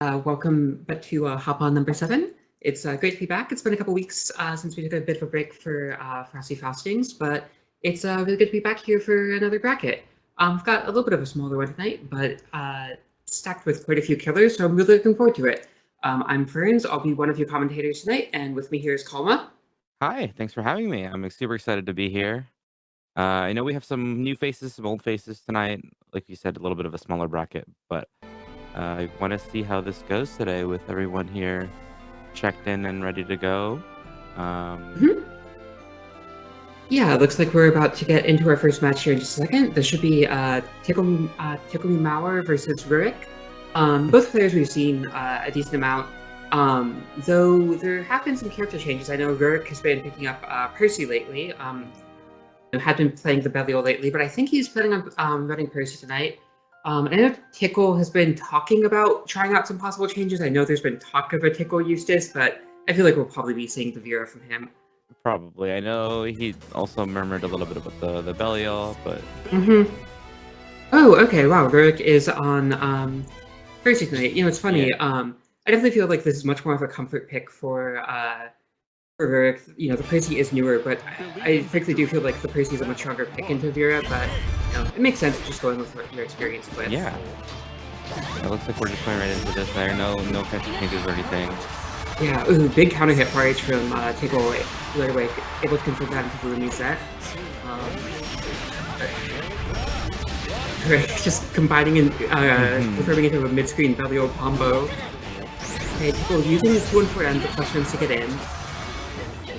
Welcome back to Hop On number 7. It's great to be back. It's been a couple weeks since we took a bit of a break for Frosty Faustings, but it's really good to be back here for another bracket. I've got a little bit of a smaller one tonight, but stacked with quite a few killers, so I'm really looking forward to it. I'm Ferns. I'll be one of your commentators tonight, and with me here is Kalma. Hi, thanks for having me. I'm super excited to be here. I know we have some new faces, some old faces tonight. Like you said, a little bit of a smaller bracket, but I want to see how this goes today with everyone here checked in and ready to go. Mhm. Yeah, it looks like we're about to get into our first match here in just a second. This should be Tickle Me Mauer versus Rurik. Both players we've seen a decent amount. Though there have been some character changes. I know Rurik has been picking up Percy lately. Had been playing the Belial lately, but I think he's planning on running Percy tonight. I know Tickle has been talking about trying out some possible changes. I know there's been talk of a Tickle Eustace, but I feel like we'll probably be seeing the Vera from him. Probably. I know he also murmured a little bit about the Belial, but... Oh, okay, wow, Rurik is on Percy tonight. You know, it's funny, Yeah. I definitely feel like this is much more of a comfort pick for Rurik. You know, the Percy is newer, but I frankly do feel like the Percy is a much stronger pick into Vera, but you know, it makes sense just going with what you're experienced with. Yeah. It looks like we're just going right into this there. No fancy changes or anything. Yeah, ooh, big counter hit far H from Tickle right away, able to convert that into the new set. Right, just combining and confirming into a mid-screen Belial combo. Okay, Tickle using the 2-4 and the questions to get in.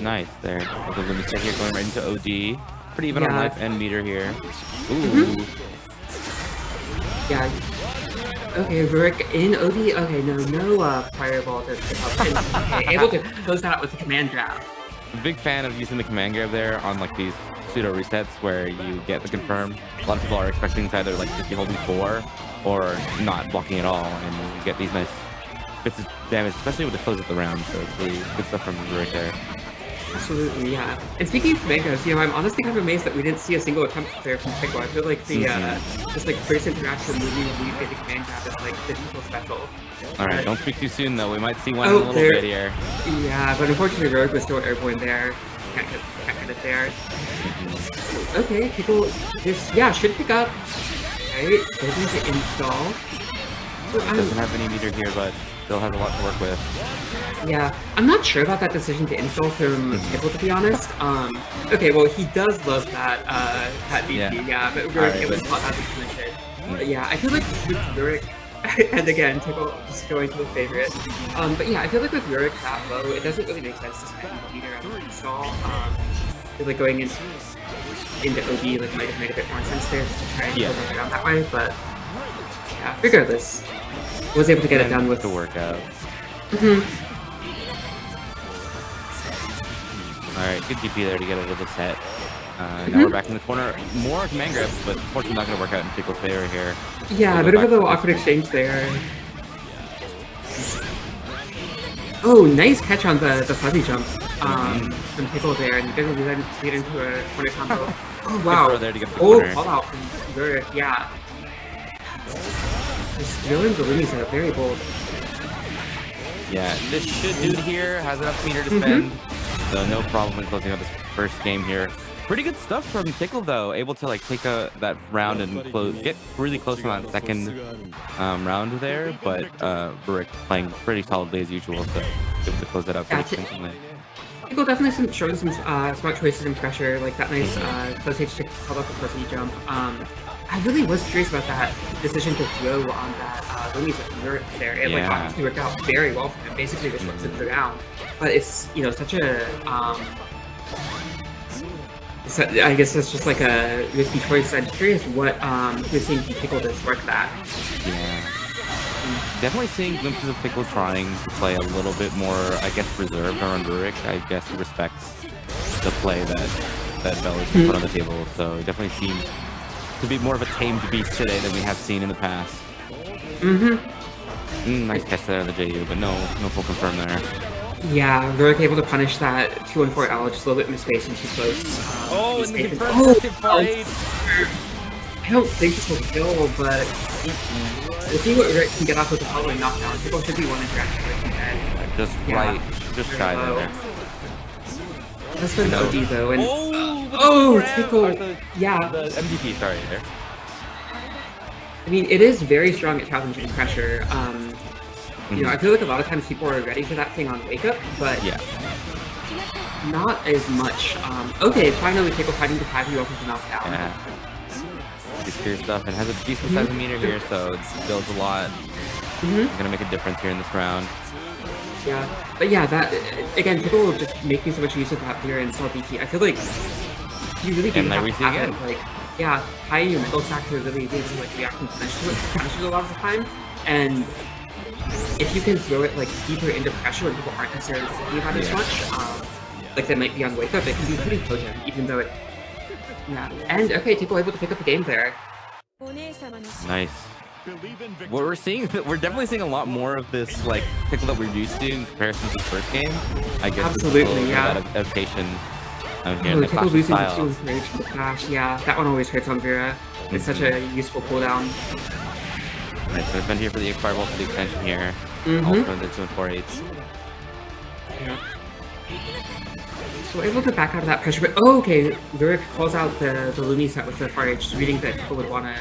Nice there. The Lumi set here going right into OD. Pretty even on life and meter here. Ooh. Yeah. Okay, Rurik in OD. Okay, no fireball to help in. Okay, able to close that out with the command grab. Big fan of using the command grab there on like these pseudo resets where you get the confirm. A lot of people are expecting to either like just be holding 4 or not blocking at all, and you get these nice bits of damage, especially with the close of the round. So it's really good stuff from Rurik there. Absolutely, yeah. And speaking of command grabs, you know, I'm honestly kind of amazed that we didn't see a single attempt there from Tickle. I feel like the just like first interaction movie when we get the command grab is like the default special. All right, don't speak too soon though. We might see one in a little bit here. Yeah, but unfortunately, Rogue was still airborne there. Can't get it there. Okay, Tickle just should pick up. Right, looking to install. Doesn't have any meter here, but still has a lot to work with. Yeah, I'm not sure about that decision to install from Tickle, to be honest. Okay, well, he does love that DP, but Rurik, it was not as expected. But yeah, I feel like with Rurik, and again, Tickle just going to the favorite. But yeah, I feel like with Rurik that low, it doesn't really make sense to spend meter on the install. I feel like going into OD like might have made a bit more sense there just to try and go around that way, but yeah, regardless, was able to get it done with the workout. Alright, good DP there to get out of the set. Now we're back in the corner. More command grabs, but unfortunately not going to work out in Tickle's favor here. Yeah, a bit of a little awkward exchange there. Oh, nice catch on the fuzzy jump from Tickle there, and didn't really lead into a corner combo. Oh, wow. There to get the call out from Rurik, yeah. Just throwing the Lumis out, very bold. Yeah, this should do it here. Has enough meter to spend. So no problem in closing out this first game here. Pretty good stuff from Tickle though, able to like take that round and get really close on that second round there, but Rurik playing pretty solidly as usual, so able to close that up pretty convincingly. Tickle definitely showing some smart choices and pressure, like that nice close H to call up the fuzzy jump. I really was curious about that decision to throw on that Lumis with Rurik there. It like obviously worked out very well for him. Basically just flips it down. But it's, you know, such a I guess that's just like a risky choice. I'm curious what you're seeing from Tickle to work that. Yeah. Definitely seeing glimpses of Tickle trying to play a little bit more, I guess, reserved around Rurik. I guess he respects the play that Bella's put on the table. So it definitely seems to be more of a tamed beast today than we have seen in the past. Nice catch there on the JU, but no full confirm there. Yeah, Rurik able to punish that 2-1-4 L, just a little bit misspaced and too close. And the confirm I don't think this will kill, but We'll see what Rick can get off with the following knockdown. People should be one interaction with him dead. Just Yeah. just shy there. That's been OD though, and Oh, Tickle. Yeah. The MVP, sorry there. I mean, it is very strong at challenging pressure. You know, I feel like a lot of times people are ready for that thing on wake up, but Yeah. not as much. Okay, finally Tickle fighting the 5 off of the knockdown. Yeah. Good spear stuff and has a decent size of meter here, so it builds a lot. Gonna make a difference here in this round. Yeah, but yeah, that again, Tickle will just make me so much use of that Vera and Cell DP. I feel like you really do And have like to have it, like, yeah, high your middle stack to really be able to like react and punish it a lot of the time. And if you can throw it like deeper into pressure when people aren't necessarily thinking about it as much, like they might be on wake up, it can be pretty potent, even though it. Yeah, and okay, Tickle able to pick up the game there. Nice. What we're seeing, we're definitely seeing a lot more of this like Tickle that we're used to in comparison to the first game. I guess Absolutely, yeah. That adaptation. Oh, Tickle losing the 2 with Rage to the Clash, yeah, that one always hurts on Vera. It's such a useful cooldown. Nice, so it's been here for the Fireball for the extension here. Also the 2 and 4 8s. Yeah. So we're able to back out of that pressure, but okay, Rurik calls out the Lumi set with the far edge, just reading that people would want to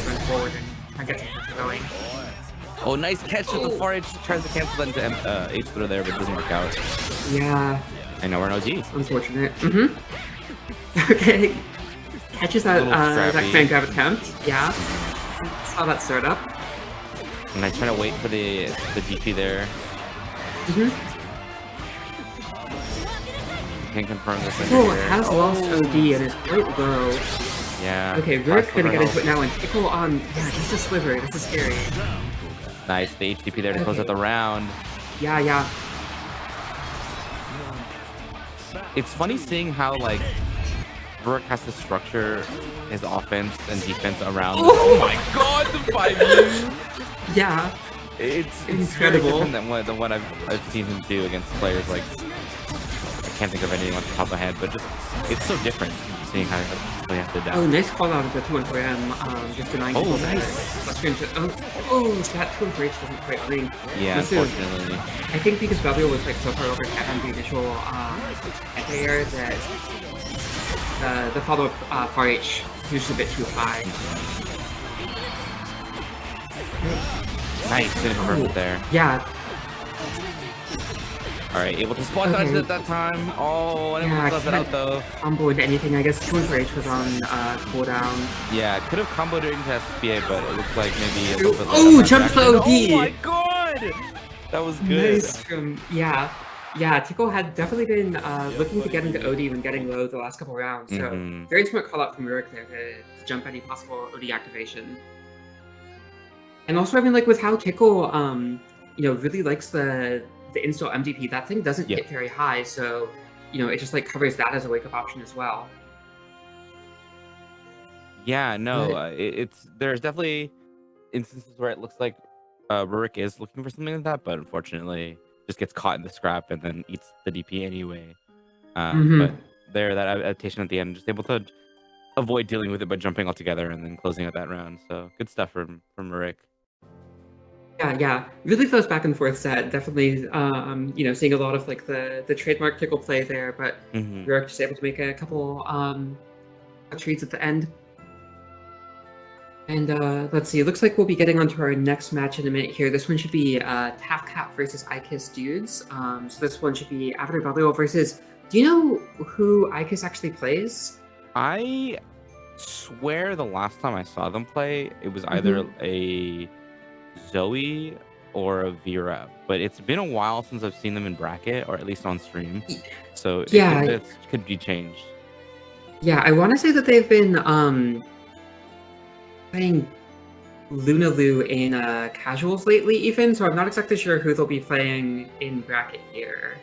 run forward and try and get some pressure going. Oh, nice catch with the far edge. Tries to cancel that into H throw there, but it doesn't work out. Yeah. I know we're an OG. Unfortunate. Okay. Catches that command grab attempt. Yeah. Saw that start up. And I try to wait for the DP there. Can't confirm this. Tickle has lost OD and is quite low. Yeah. Okay, Rick's gonna get into it now, and Tickle on. Yeah, just a sliver. This is scary. Nice, the HDP there to close out the round. Yeah, yeah. It's funny seeing how like Rourke has to structure his offense and defense around. Oh my god, the 5U! Yeah. It's incredible. Very different than what I've seen him do against players like, I can't think of anything off the top of my head, but just it's so different seeing how he has to adapt. Oh, nice call out of the 2-4M, just denying people nice. That 2-4H doesn't quite ring. Yeah, unfortunately. I think because Bellio was like so far over on the initial anti-air that the follow-up far H was just a bit too high. Nice, didn't confirm it there. Yeah. Alright, able to spot dodge it at that time. Oh, I didn't want to left it out though. Combo into anything, I guess 2-4H was on cooldown. Yeah, could have comboed it into SPA, but it looked like maybe a little bit Oh, jumps the OD! Oh my god! That was good. Nice. Yeah, Tickle had definitely been looking to get into OD when getting low the last couple rounds, so very smart call out from Rurik there to jump any possible OD activation. And also, I mean, like with how Tickle, really likes the install MDP, that thing doesn't hit very high, so it just like covers that as a wake up option as well. Yeah, no, there's definitely instances where it looks like Rurik is looking for something like that, but unfortunately just gets caught in the scrap and then eats the DP anyway. But that adaptation at the end, just able to avoid dealing with it by jumping altogether and then closing out that round. So good stuff from Rurik. Yeah, really close back and forth set. Definitely, seeing a lot of like the trademark Tickle play there, but Rurik just able to make a couple treats at the end. And let's see, it looks like we'll be getting onto our next match in a minute here. This one should be TAFCAP versus iKiss Dudes. So this one should be Avatar Bellio versus... Do you know who iKiss actually plays? I swear the last time I saw them play, it was either a Zoe or a Vera. But it's been a while since I've seen them in bracket, or at least on stream. So it could be changed. Yeah, I want to say that they've been... playing Lunalu in casuals lately even, so I'm not exactly sure who they'll be playing in bracket here.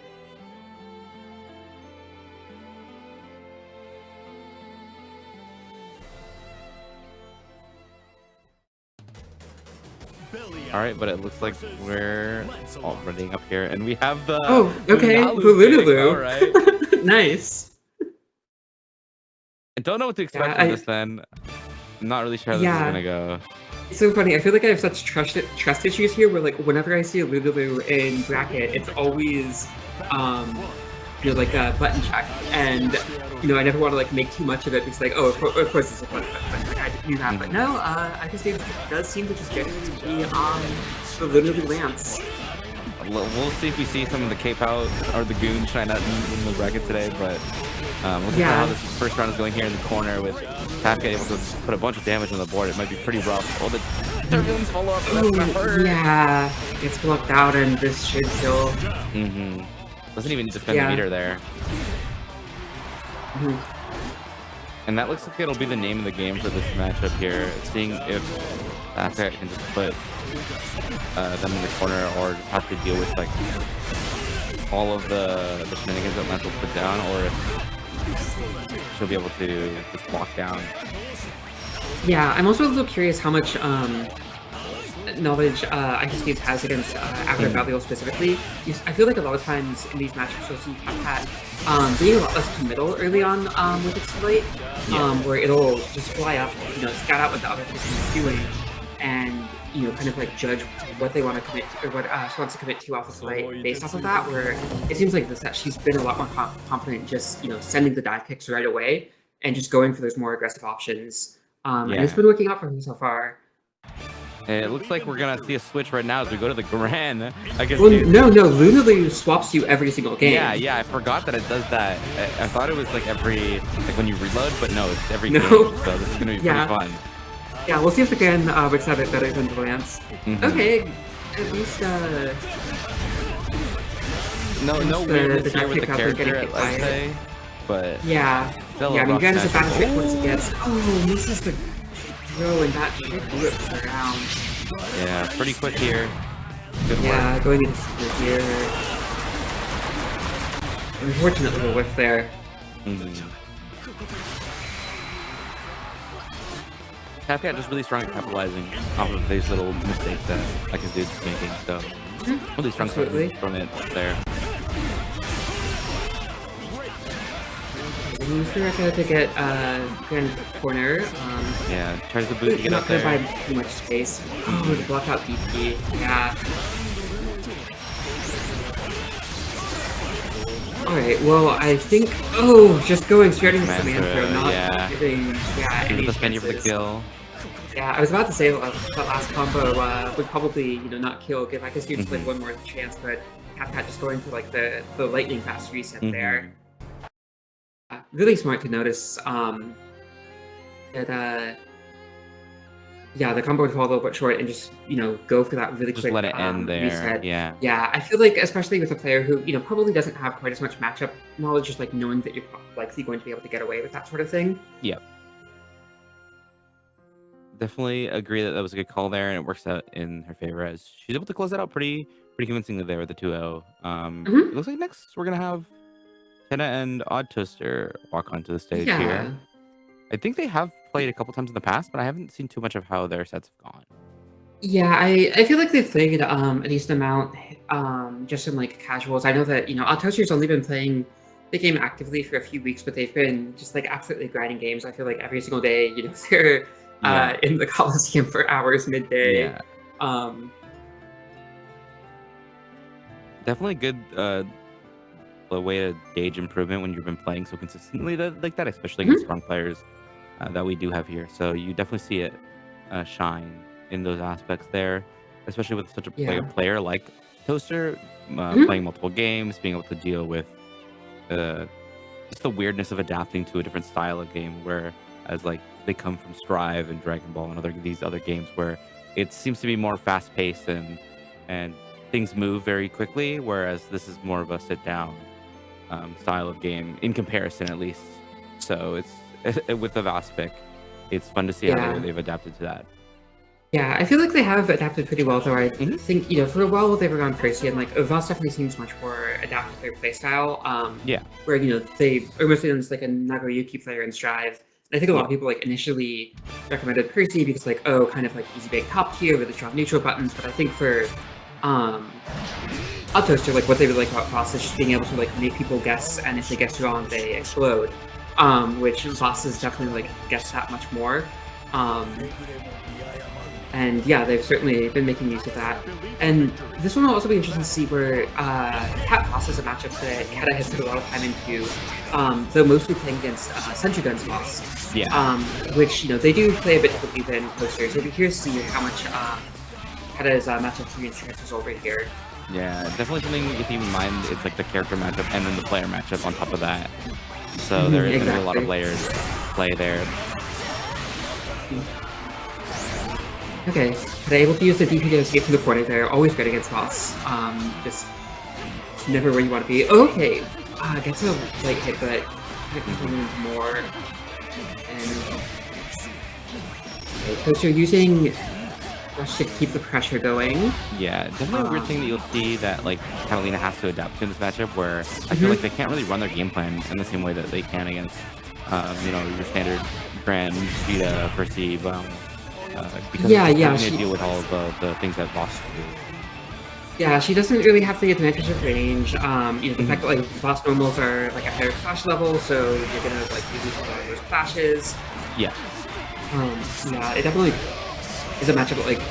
Alright, but it looks like we're all running up here, and we have the... Oh, okay, the Lunalu. Alright. Nice. I don't know what to expect from this then. I'm not really sure how this is gonna go. It's so funny. I feel like I have such trust issues here, where like whenever I see a Lulu in bracket, it's always, um, like a button check, and I never want to like make too much of it because like, oh, of course it's a button check, like I knew that, but no, I guess it does seem to just genuinely be the Lulu Lance. We'll see if we see some of the K-Pow or the Goon shine out in the bracket today, but looking at how this first round is going here in the corner with Kafka able to put a bunch of damage on the board. It might be pretty rough. Oh, the Turbulence follow up. That's gonna hurt. Yeah, gets blocked out, and this should kill. Doesn't even need to spend the meter there. And that looks like it'll be the name of the game for this matchup here. Seeing if Kafka can just put them in the corner, or just have to deal with like all of the shenanigans that Lance will put down, or if she'll be able to just block down. Yeah, I'm also a little curious how much knowledge IQSpeeds has against Aggro Valial specifically. I feel like a lot of times in these matchups you'll see Cat being a lot less committal early on with its slate, where it'll just fly up, scout out what the other person is doing, and kind of like judge what they want to commit to, or what she wants to commit to off the slate based off of that. Where it seems like that she's been a lot more confident just sending the dive kicks right away and just going for those more aggressive options. And it's been working out for him so far. And it looks like we're gonna see a switch right now as we go to the Grand. I guess. Well, no, Lulu swaps you every single game. Yeah, I forgot that it does that. I thought it was like when you reload, but no, it's every game. So this is gonna be pretty fun. Yeah, we'll see if the Grand works out a bit better than the Lance. Okay, at least no weirdness here with the character, let's say. But yeah, I mean, Grand is a battle straight towards it gets. Oh, misses the throw, and that should do it for the round. Yeah, pretty quick here. Good work. Yeah, going into here. Unfortunate little whiff there. Kafka just really strong at capitalizing off of these little mistakes that his dude's making. So really strong from it there. He's gonna try to get Grand into the corner. Yeah, tries to boot to get up there. Not gonna buy too much space. Oh, to block out DP. Yeah. Alright, well, I think... Oh, just going straight into the command throw, not giving... Yeah, any the spin for the kill. Yeah, I was about to say that last combo would probably, not kill, give like his dude like one more chance, but Kafka just going for like the lightning fast reset there. Really smart to notice that the combo would fall a little bit short and just go for that really quick let it end there. Reset. Yeah, I feel like especially with a player who probably doesn't have quite as much matchup knowledge, just like knowing that you're likely going to be able to get away with that sort of thing. Yeah, definitely agree that was a good call there, and it works out in her favor as she's able to close that out pretty convincingly there with the 2-0. It looks like next we're gonna have Tenna and Odd Toaster walk onto the stage here. I think they have played a couple times in the past, but I haven't seen too much of how their sets have gone. Yeah, I feel like they've played a decent amount just in like casuals. I know that Odd Toaster's only been playing the game actively for a few weeks, but they've been just like absolutely grinding games. I feel like every single day, they're in the Coliseum for hours midday. Definitely good a way to gauge improvement when you've been playing so consistently like that, especially against strong players that we do have here. So you definitely see it shine in those aspects there, especially with such a player like Toaster, playing multiple games, being able to deal with just the weirdness of adapting to a different style of game, whereas like they come from Strive and Dragon Ball and these other games where it seems to be more fast paced and things move very quickly, whereas this is more of a sit down style of game in comparison, at least. So it's with the Vaspic, it's fun to see how they've adapted to that. Yeah, I feel like they have adapted pretty well, though. I think for a while they were on Percy, and like Voss definitely seems much more adapted to their playstyle. Where they are mostly on just like a Nagoriyuki player in Strive. And I think a lot of people like initially recommended Percy because like kind of like easy bake top tier with the strong neutral buttons. But I think for Odd Toaster, like what they really like about Voss is just being able to like make people guess, and if they guess wrong, they explode. Which Voss is definitely like gets that much more. And yeah, they've certainly been making use of that. And this one will also be interesting to see where Cat Boss is a matchup that Kata has put a lot of time into, though mostly playing against Sentry Guns Boss. Yeah. Which, they do play a bit differently than posters. So we'll be curious to see how much Kata's matchup 3 and transfers over here. Yeah, definitely something to keep in mind. It's like the character matchup and then the player matchup on top of that. So there is going to be a lot of layers play there. Okay, they're able to use the DP to escape from the corner there. Always good against boss. Just never where you want to be. Okay, gets a light hit, but more. And okay, so you're using Rush to keep the pressure going. Yeah, definitely a weird thing that you'll see that like Catalina has to adapt to in this matchup, where I feel like they can't really run their game plan in the same way that they can against, your standard Grand Vita, Percy, because she deal with all of the things that boss do. Yeah, she doesn't really have the advantage of range. The fact that like boss normals are like a higher clash level, so you're gonna like use a lot of those clashes. Yeah. Yeah, it definitely is a matchup that like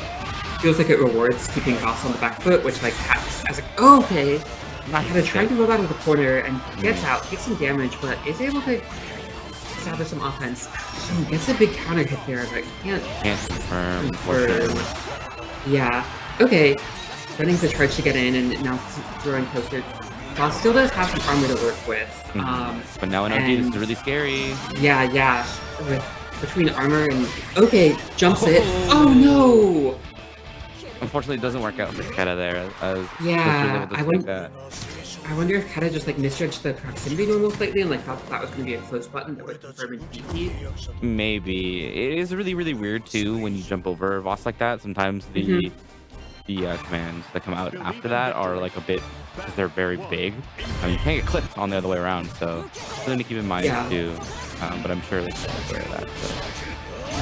feels like it rewards keeping boss on the back foot, which like as like okay, Kata trying to roll out of the corner and gets out, takes some damage, but is able to establish some offense. Gets a big counter hit there, but can't confirm. Yeah. Okay. Running the charge to get in, and now throwing poster. Boss still does have some armor to work with. But now in OD, this is really scary. Yeah. Between armor and okay, jumps it. Oh no! Unfortunately, it doesn't work out for Kata there. I wonder if Kata just like misjudged the proximity normal slightly and like thought that was going to be a close button that would confirm in DP. Maybe. It is really, really weird too when you jump over a boss like that. Sometimes the commands that come out after that are like a bit, because they're very big. I mean, you can't get clipped on the other way around, so something to keep in mind too. But I'm sure they're aware of that. So.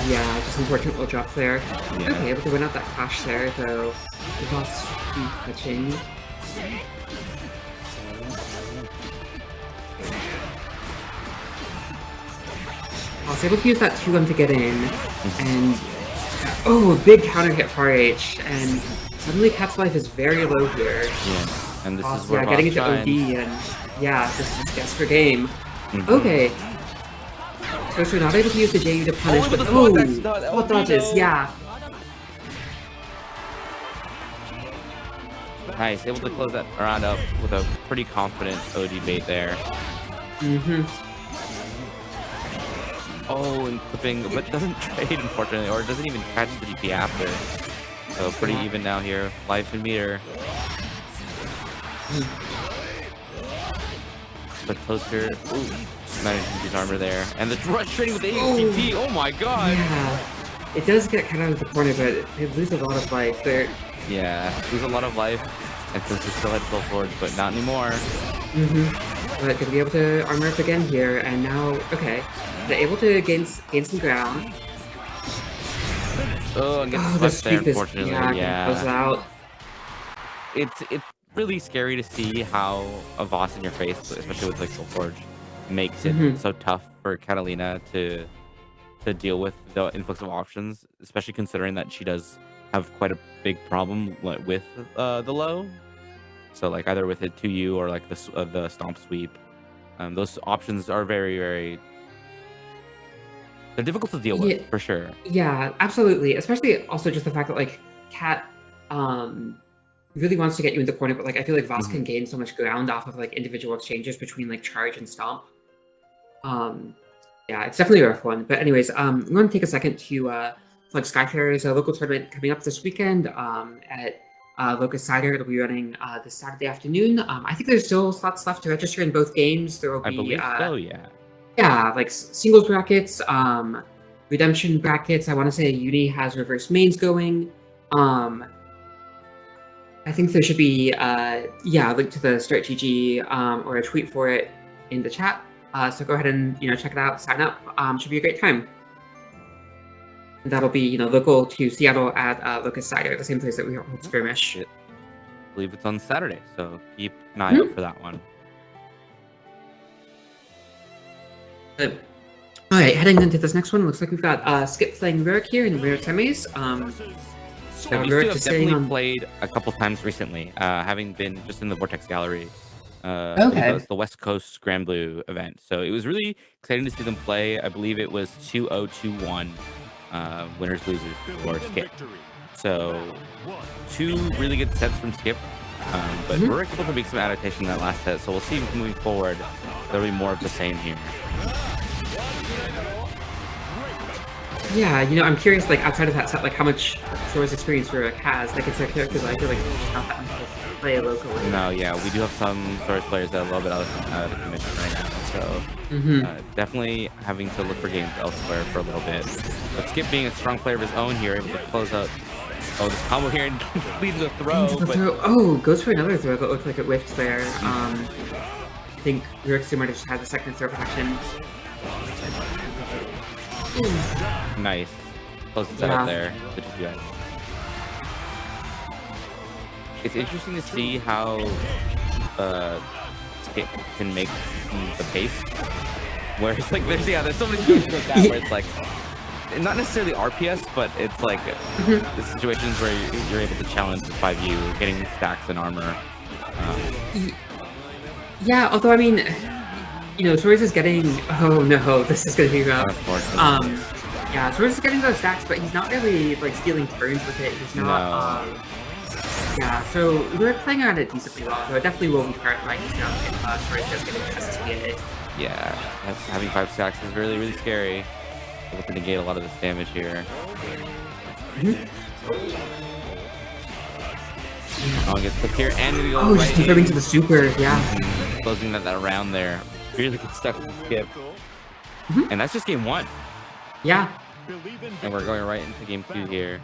Yeah, just unfortunate little drop there. Yeah. Okay, able to win out that clash there, though. The boss touching. I was able to use that 2-1 to get in, and a big counter hit for RH, and suddenly Cat's life is very low here. Yeah, and this is where getting into OD, and this is guess for game. Okay. So we're not able to use the JU to punish, but dodges, yeah. Nice, able to close that round up with a pretty confident OD bait there. Oh, and clipping, but doesn't trade, unfortunately, or doesn't even catch the DP after. So pretty even now here, life and meter. But Toaster, managed to use armor there. And the rush trading with the HTP, oh my god! Yeah, it does get cut out of the corner, but they lose a lot of life there. Yeah, lose a lot of life, and Toaster still had to go forward, but not anymore. But gonna be able to armor up again here, and now, okay. They're able to gain some ground. Oh, and gets stuck there, unfortunately. Goes out. It's really scary to see how a Voss in your face, especially with like Soulforge, makes it so tough for Catalina to deal with the influx of options, especially considering that she does have quite a big problem with the low. So like either with it 2U or like the stomp sweep. Those options are very, very... They're difficult to deal with, for sure. Yeah, absolutely. Especially also just the fact that like Cat really wants to get you in the corner, but like I feel like Voss can gain so much ground off of like individual exchanges between like charge and stomp. Yeah, it's definitely a rough one. But anyways, I'm going to take a second to plug Skyfair's local tournament coming up this weekend at Locust Cider. It'll be running this Saturday afternoon. I think there's still slots left to register in both games. There will be, I believe so, yeah. Yeah, like singles brackets, redemption brackets. I want to say Uni has reverse mains going. I think there should be, a link to the Start GG or a tweet for it in the chat. So go ahead and check it out, sign up. Should be a great time. And that'll be local to Seattle at Locust Cider, the same place that we hold Skirmish. I believe it's on Saturday, so keep an eye out for that one. All right, heading into this next one, looks like we've got Skip playing Rurik here in the rear semis. So these Rurik two have just sitting definitely on. played a couple times recently, having been just in the Vortex Gallery. I believe that Okay. was the West Coast Grand Blue event. So it was really exciting to see them play. I believe it was 2-0-2-1 winners losers for Skip. So two really good sets from Skip. But we're able to make some adaptation in that last set. So we'll see moving forward. There'll be more of the same here. Yeah, I'm curious, like, outside of that set, like, how much Sora's experience Rurik has. Like, it's a character that I feel like not that many people play locally. No, yeah, we do have some Source players that are a little bit out of the commission right now. So definitely having to look for games elsewhere for a little bit. But Skip being a strong player of his own here, able to close out this combo here and lead the throw. Oh, goes for another throw that looked like it whiffed there. I think Rurik might have just had the second throw protection. Nice. Close it out there. It's interesting to see how Skip can make the pace. Where it's like there's so many situations like that where it's like not necessarily RPS, but it's like the situations where you're able to challenge the 5U, getting stacks and armor. Yeah, although I mean, Sora's is getting. Oh no, this is gonna be rough. Yeah, Sora's is getting those stacks, but he's not really like stealing turns with it. He's not. Yeah, so we're playing on it decently well. So it definitely will be characterized if Sora's does get an SSBA. Yeah, having 5 stacks is really, really scary. Able to negate a lot of this damage here. Oh, gets clipped here and we go just confirming to the super, yeah. Closing that round there. Really good stuff with Skip. And that's just game 1. Yeah. And we're going right into game 2 here.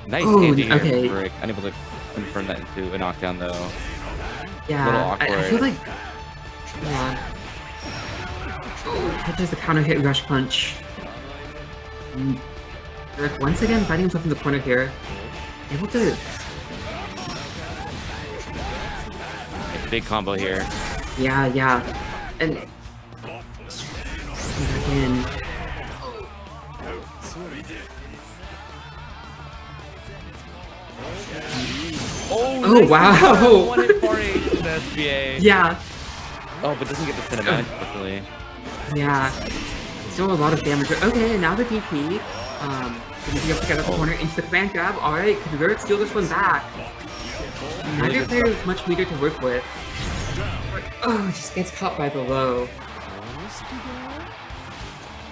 Nice here. Okay. Rick. Unable to confirm that into a knockdown though. Yeah, a little awkward. I feel like. Yeah. Catches the counter hit rush punch. Rick once again fighting himself in the corner here. Able to. Big combo here. Yeah. And. Again. Oh, wow! 1 hit 4H in the SBA. Yeah. Oh, but doesn't get the cinematic, unfortunately. Yeah. Still a lot of damage. Okay, now the DP. The DP up to get up the corner into the command grab. Alright, can Rurik steal this one back? Neither player is much weaker to work with. Oh, just gets caught by the low.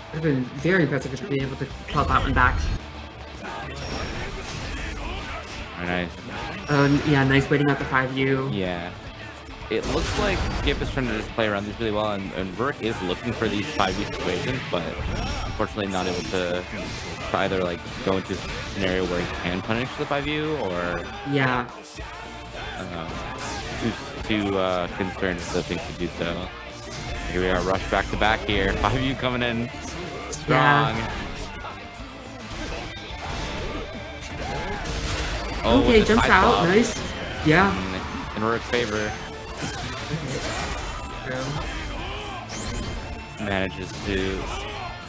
Would have been very impressive if being able to claw that one back. Very nice. Yeah, nice waiting out the 5U. Yeah. It looks like Skip is trying to just play around these really well, and Rurik is looking for these 5U situations, but unfortunately not able to either like go into a scenario where he can punish the 5U or yeah, too concerned with the things to do so. Here we are, rush back to back here. 5U coming in strong. Yeah. Oh, okay, jumps out. Nice. Yeah. In Rurik's favor. Manages to.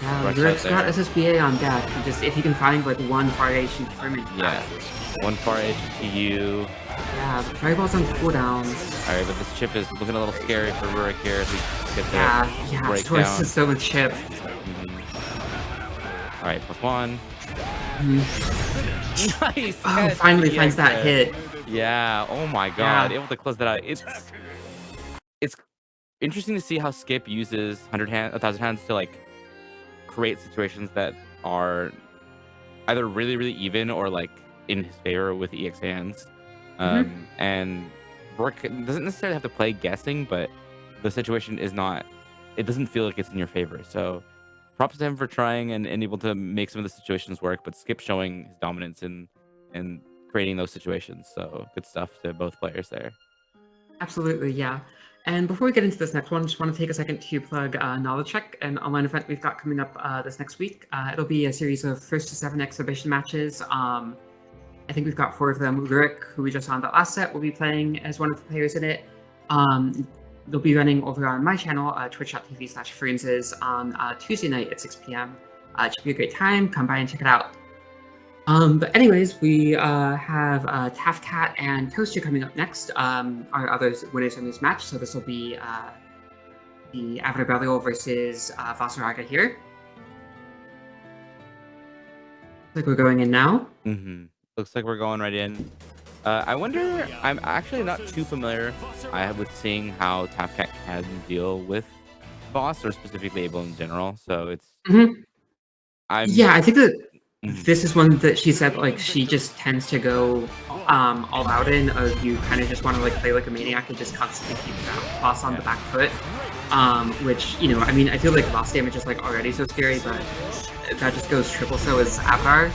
Yeah, Rurik's got SSBA on deck. Just if you can find like one far H and confirm it. Yeah. One far H to you. Yeah, the fireball's on cooldown. Alright, but this chip is looking a little scary for Rurik here as we get the breakdown. Yeah, so much chip. Alright, +1. Nice! Oh, finally finds that hit. Yeah, oh my god, able to close that out. It's interesting to see how Skip uses 1,000 hands to like create situations that are either really, really even or like in his favor with EX hands. And Rurik doesn't necessarily have to play guessing, but the situation is not, it doesn't feel like it's in your favor. So props to him for trying and able to make some of the situations work, but Skip showing his dominance in creating those situations. So good stuff to both players there. Absolutely, yeah. And before we get into this next one, just want to take a second to plug Knowledge Check, an online event we've got coming up this next week. It'll be a series of 1st to 7 exhibition matches. I think we've got 4 of them. Rurik, who we just saw in that last set, will be playing as one of the players in it. they'll be running over on my channel, twitch.tv/Francis, on Tuesday night at 6 p.m. It should be a great time. Come by and check it out. But anyways, we have Tafcat and Toaster coming up next. Our other winners in this match. So this will be the Avatar Burial versus Vasaraga here. Looks like we're going in now. Looks like we're going right in. I wonder, I'm actually not too familiar with seeing how Tafcat can deal with boss, or specifically Abel in general. So it's yeah, I think that this is one that she said like she just tends to go all out in, of you kind of just want to like play like a maniac and just constantly keep that boss on the back foot. Which, you know, I mean, I feel like boss damage is like already so scary, but that just goes triple so as Avatar,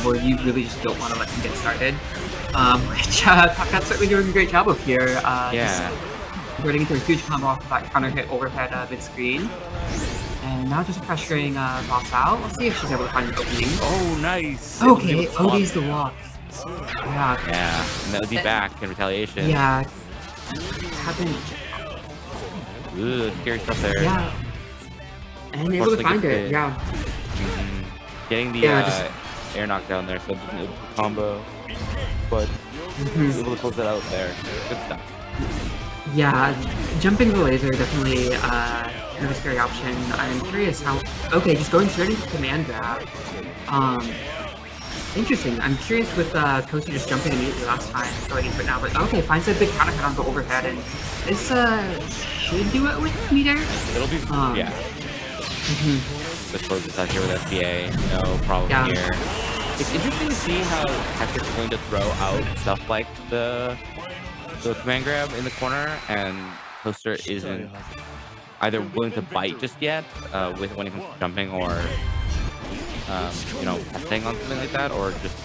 where you really just don't want to let him get started. Which Tafcat's certainly doing a great job of here. Just converting into a huge combo off of that counter hit overhead mid-screen. And now just pressuring boss out. Let's see if she's able to find an opening. Oh, nice. Okay, OD's the walk. Yeah. Yeah, and that would be back in retaliation. Yeah. Happened. Ooh, scary stuff there. Yeah. And able to find it, yeah. Getting the air knockdown there, so the combo. But able to close that out there. Good stuff. Yeah, jumping the laser definitely kind of a scary option. I'm curious how. Okay, just going straight into command grab. Interesting. I'm curious with Toasty just jumping immediately last time, going into it now. But okay, finds a big counter hit on the overhead, and this should do it with meter. It'll be yeah. The close attack here with SBA, no problem here. It's interesting to see how Hector's going to throw out stuff like the command grab in the corner, and Toaster isn't either willing to bite just yet when it comes to jumping, or you know, testing on something like that, or just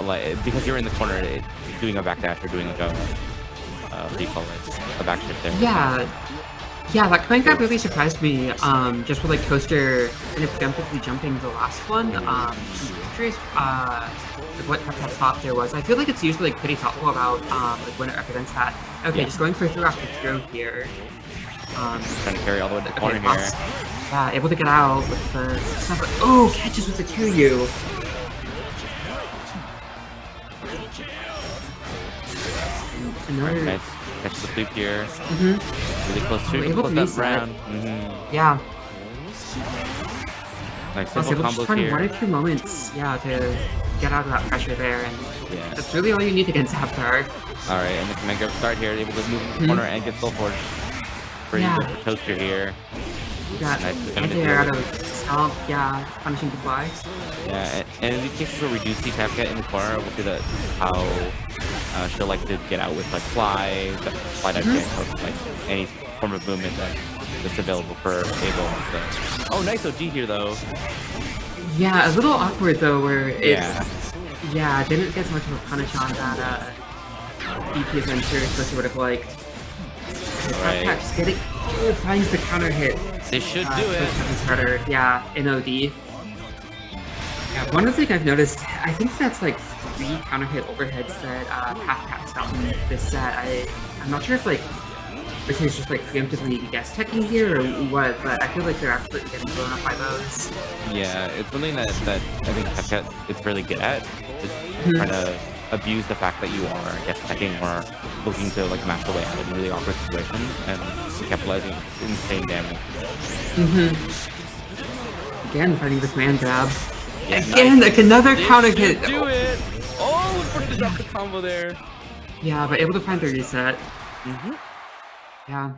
like, because you're in the corner, doing a backdash or doing like a what do you call it, a backshift there. Yeah, that command grab really surprised me. Just with like Toaster kind of preemptively jumping the last one. I'm curious what Tafcat's thought there was. I feel like it's usually like pretty thoughtful about like when it represents that. Okay, just going for through after throw here. Trying to carry all the way to the corner here. Yeah, able to get out with the snapper. Oh, catches with the Kiryu. Another nice. Catch the sweep here. Really close to able to that round. Yeah. Nice simple combos just here. 1 or 2 moments, yeah, to get out of that pressure there, and that's really all you need against Avatar. All right, and the command grab start here, able to move in the corner and get soul forge. Pretty good for Toaster here. Got nice anti-air out of Stomp, punishing the fly. Yeah, and in these cases where we do see Tafcat in the corner, we'll see that how she'll like to get out with like fly dive kick, like any form of movement that's available for Abel. So. Oh, nice OG here though. Yeah, a little awkward though, where it's didn't get so much of a punish on that BP adventure, especially would have liked. Right. Just getting finds the counter hit. They should do it. Starter, in OD. Yeah, one of the things I've noticed, I think that's like 3 counter hit overheads that Tafcat's gotten this set. I'm not sure if like this is just like preemptively guess teching here or what, but I feel like they're absolutely getting blown up by those. Yeah, it's something that I think Tafcat is really good at. Just trying to abuse the fact that you are guess teching or looking to like match the way out in really awkward situations and capitalizing insane damage. Again, fighting this man grab. Yeah, again, like another counter hit. Do it! Oh, unfortunately dropped the combo there. Yeah, but able to find the reset. Yeah.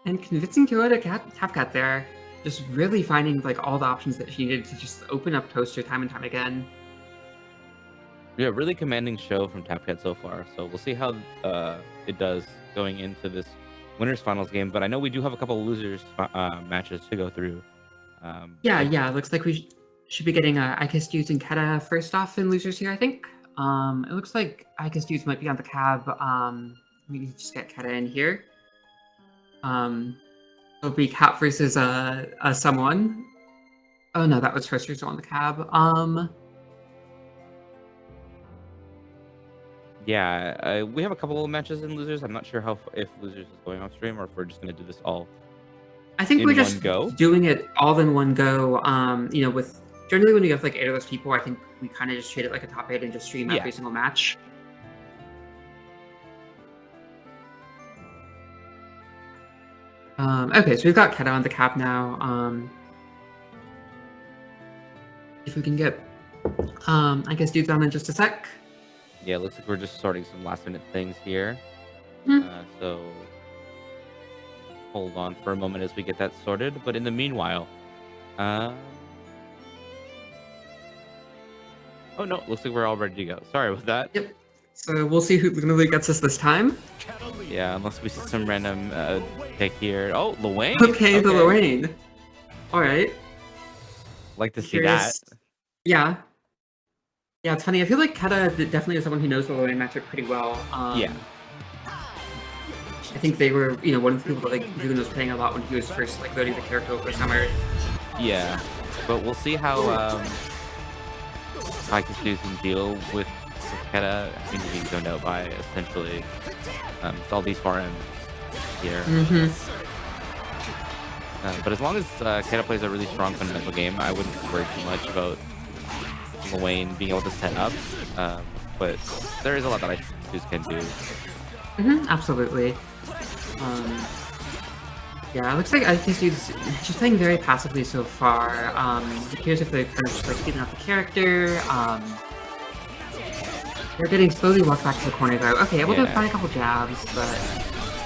And convincing Killer to Tafcat there. Just really finding like all the options that she needed to just open up Toaster time and time again. Yeah, really commanding show from Tafcat so far. So we'll see how it does going into this winners finals game. But I know we do have a couple of losers matches to go through. Yeah. Looks like we should be getting Icus Dudes and Keta first off in losers here, I think. It looks like Icus Dudes might be on the cab. Maybe just get Keta in here. It'll be Cat versus someone. Oh no, that was Toaster on the cab. Yeah, we have a couple of matches in losers. I'm not sure if losers is going off stream or if we're just gonna do this all I think we're in one just go. doing it all in one go. With generally when we have like 8 of those people, I think we kind of just treat it like a top 8 and just stream Yeah. every single match. Okay, so we've got Keta on the cap now. If we can get, I guess dudes on in just a sec. Yeah, looks like we're just sorting some last minute things here. Hmm. So hold on for a moment as we get that sorted. But in the meanwhile, oh no, looks like we're all ready to go. Sorry about that. Yep. So we'll see who literally gets us this time. Yeah, unless we see some random pick here. Oh, Luane. Okay, the Lorraine. All right. Like to see that. Yeah. Yeah, it's funny. I feel like Keta definitely is someone who knows the Lorraine matchup pretty well. Yeah. I think they were, one of the people that Ruben was playing a lot when he was first learning the character over summer. Yeah, but we'll see how Haikus can deal with Keta. I think being zoned out by essentially all these far ends here. But as long as Keta plays a really strong fundamental game, I wouldn't worry too much about Luane being able to set up. But there is a lot that Haikus can do. Absolutely. Yeah, it looks like Haikus just playing very passively so far. It appears if they're kind of just speeding up the character. They're getting slowly walked back to the corner though. Okay, able to find a couple jabs, but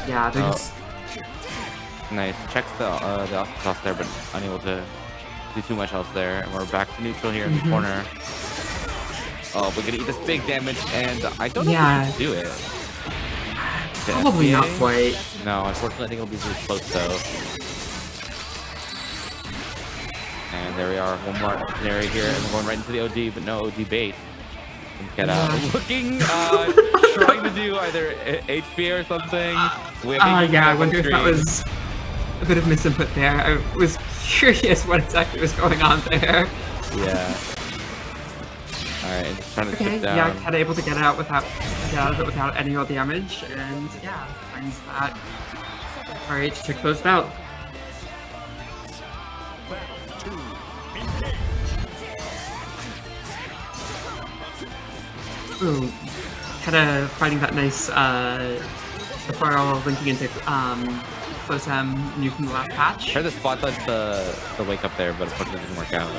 yeah, they're just nice. Checks the cross there, but unable to do too much else there. And we're back to neutral here in the corner. Oh, we're gonna eat this big damage, and I don't know if we can do it. Probably not quite. No, unfortunately, I think it'll be really close though. And there we are, one more scenario here, and we're going right into the OD, but no OD bait. Get out. Looking, trying to do either HP or something. Yeah, I wonder if that was a bit of misinput there. I was curious what exactly was going on there. Yeah. Alright, just trying to chip down. Yeah, Keta able to get out of it without any real damage, and yeah, finds that RH to close out. Ooh, Keta finding that nice the fire linking into close new from the last patch. Tried to spot the wake up there, but unfortunately it didn't work out.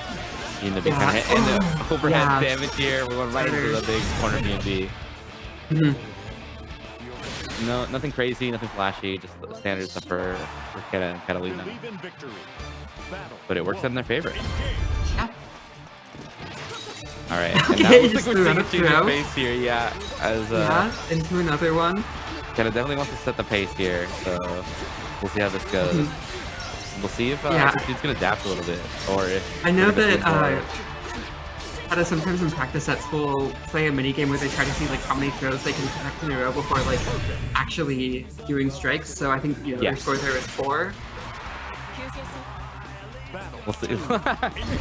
In the big hit and the overhead damage here. We're going right into the big corner B&B. No, nothing crazy, nothing flashy, just the standard stuff for Keta and Catalina. But it works out in their favor. Yeah. Alright, okay, and that looks like we're seeing a change of pace here, as into another one. Keta definitely wants to set the pace here, so we'll see how this goes. We'll see if this dude's gonna adapt a little bit, or if I know that Keta sometimes in practice sets will play a mini game where they try to see how many throws they can connect in a row before actually doing strikes. So I think their score there is 4. We'll see.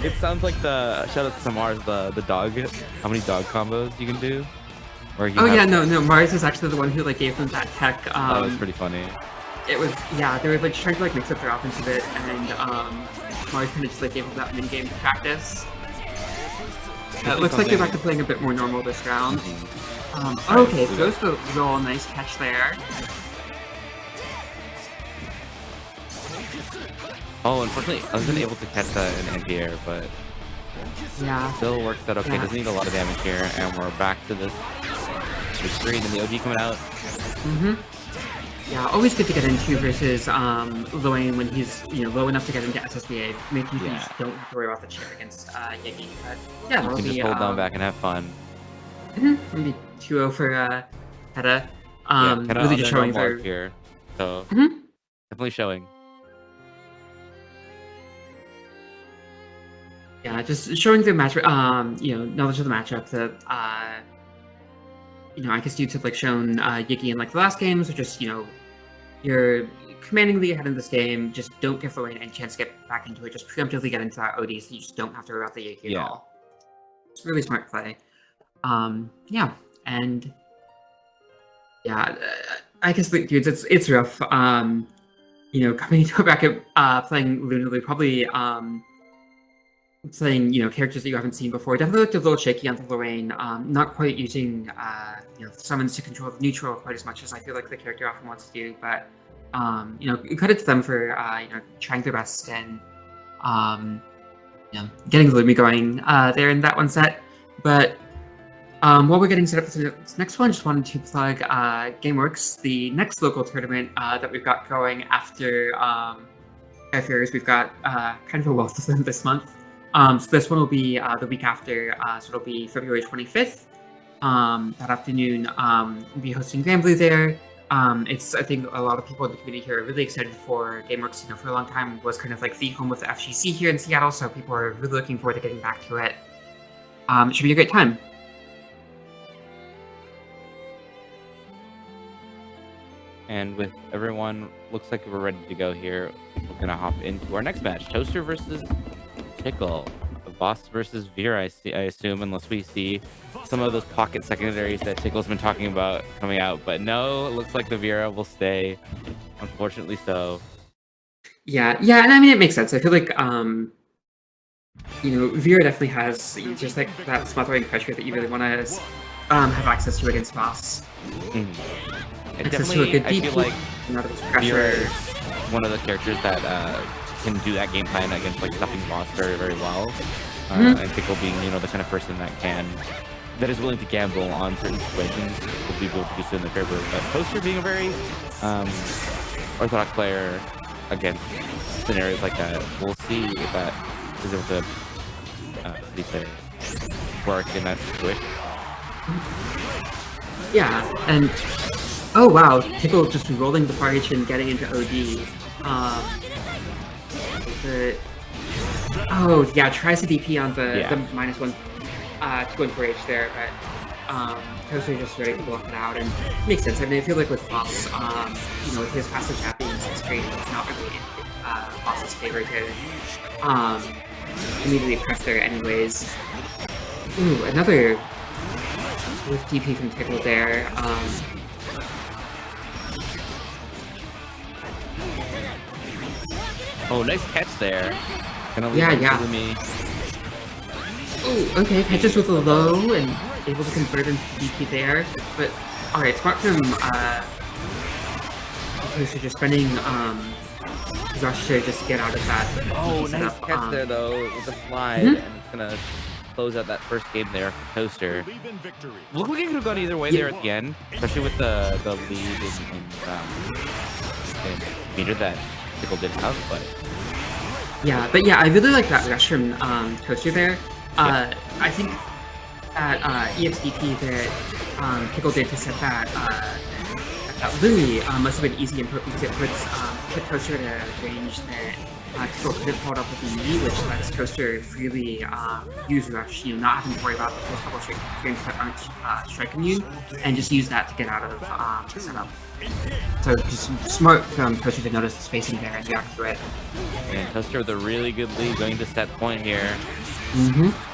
It sounds like the shout out to Mars, the dog. How many dog combos you can do? Or no, Mars is actually the one who gave them that tech. That was pretty funny. It was they were trying to mix up their offense a bit, and Mars kind of just gave them that mini game to practice. It looks like they're back to playing a bit more normal this round. Okay, throws the roll, nice catch there. Oh, unfortunately, I wasn't able to catch that in anti-air, but still works out okay. Doesn't need a lot of damage here, and we're back to this screen and the OG coming out. Yeah, always good to get into versus Luane when he's low enough to get into SSBA, making sure you just don't have to worry about the chair against Yiggy. But yeah, you can just hold down back and have fun. Maybe 2-0 for Keta. Really just showing their here, so definitely showing. Yeah, just showing the match, knowledge of the matchup that, I guess dudes have shown Yiggy in the last games, or just, you're commanding the ahead in this game, just don't give Lorraine any chance to get back into it, just preemptively get into that OD so you just don't have to worry about the Yiggy at all. It's really smart play. And Yeah, I guess, like, dudes, it's rough. Coming back at playing Lunarly, probably playing characters that you haven't seen before. Definitely looked a little shaky on the Lorraine. Not quite using summons to control the neutral quite as much as I feel like the character often wants to do. But credit to them for trying their best and getting the Lumi going there in that one set. But while we're getting set up for this next one, just wanted to plug GameWorks, the next local tournament that we've got going after Fairs. We've got kind of a wealth of them this month. So this one will be the week after, so it'll be February 25th. That afternoon, we'll be hosting Granblue there. I think a lot of people in the community here are really excited for GameWorks. For a long time was kind of like the home of the FGC here in Seattle, so people are really looking forward to getting back to it. It should be a great time. And with everyone, looks like we're ready to go here. We're gonna hop into our next match: Toaster versus Pickle. Boss versus Veer, I assume, unless we see some of those pocket secondaries that Tickle's been talking about coming out. But no, it looks like the Vera will stay. Unfortunately so. Yeah, and I mean, it makes sense. I feel like Vera definitely has just like that smothering pressure that you really want to have access to against boss. And definitely, I feel like Vera is one of the characters that can do that game plan against like stuffing boss very, very well. And Pickle being, the kind of person that is willing to gamble on certain situations will be able to do so in their favor. But Toaster being a very orthodox player against scenarios like that, we'll see if that is able to work in that situation. Yeah, and oh wow, Pickle just rolling the far H and getting into OD. Tries to DP on the -1 2-1 H there, but Toaster just ready to block it out, and it makes sense. I mean, I feel like with Foss, with his passive tapping history, it's not really in Foss's favor to immediately press there anyways. Ooh, another with DP from Pickle there. Oh, nice catch there. Yeah. Oh, okay, catches with a low and able to convert into DP there. But alright, smart from Toaster just spending Rush to just get out of that. Oh, nice catch there though with the slide, and it's gonna close out that first game there for Toaster. Looked like it could have gone either way there at the end, especially with the lead in meter that Pickle didn't have, but I really like that rush from Toaster there. I think that EXDP that Pickle did to set that Lumi must have been easy input because it put Toaster at a range that Pickle couldn't hold up with the E, which lets Toaster freely use rush, not having to worry about the first couple of frames that aren't strike immune, and just use that to get out of the setup. So just smart from Toaster to notice the spacing there and react to it. And Toaster with a really good lead going to set point here.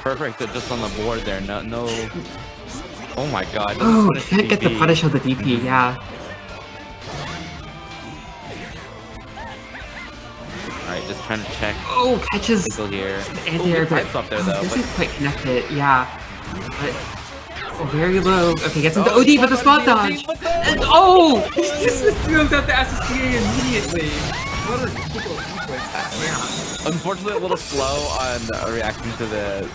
Perfect, just on the board there. No. Oh my god. Oh, can't get the punish of the DP, yeah. Alright, just trying to check. Oh, catches here. Anti-air, but up there, though, this is quite connected, yeah. But very low. Okay, gets into OD, but the spot dodge! And just throws out the SSTA immediately! What a ridiculous sequence. Yeah. Unfortunately, a little slow on reacting to the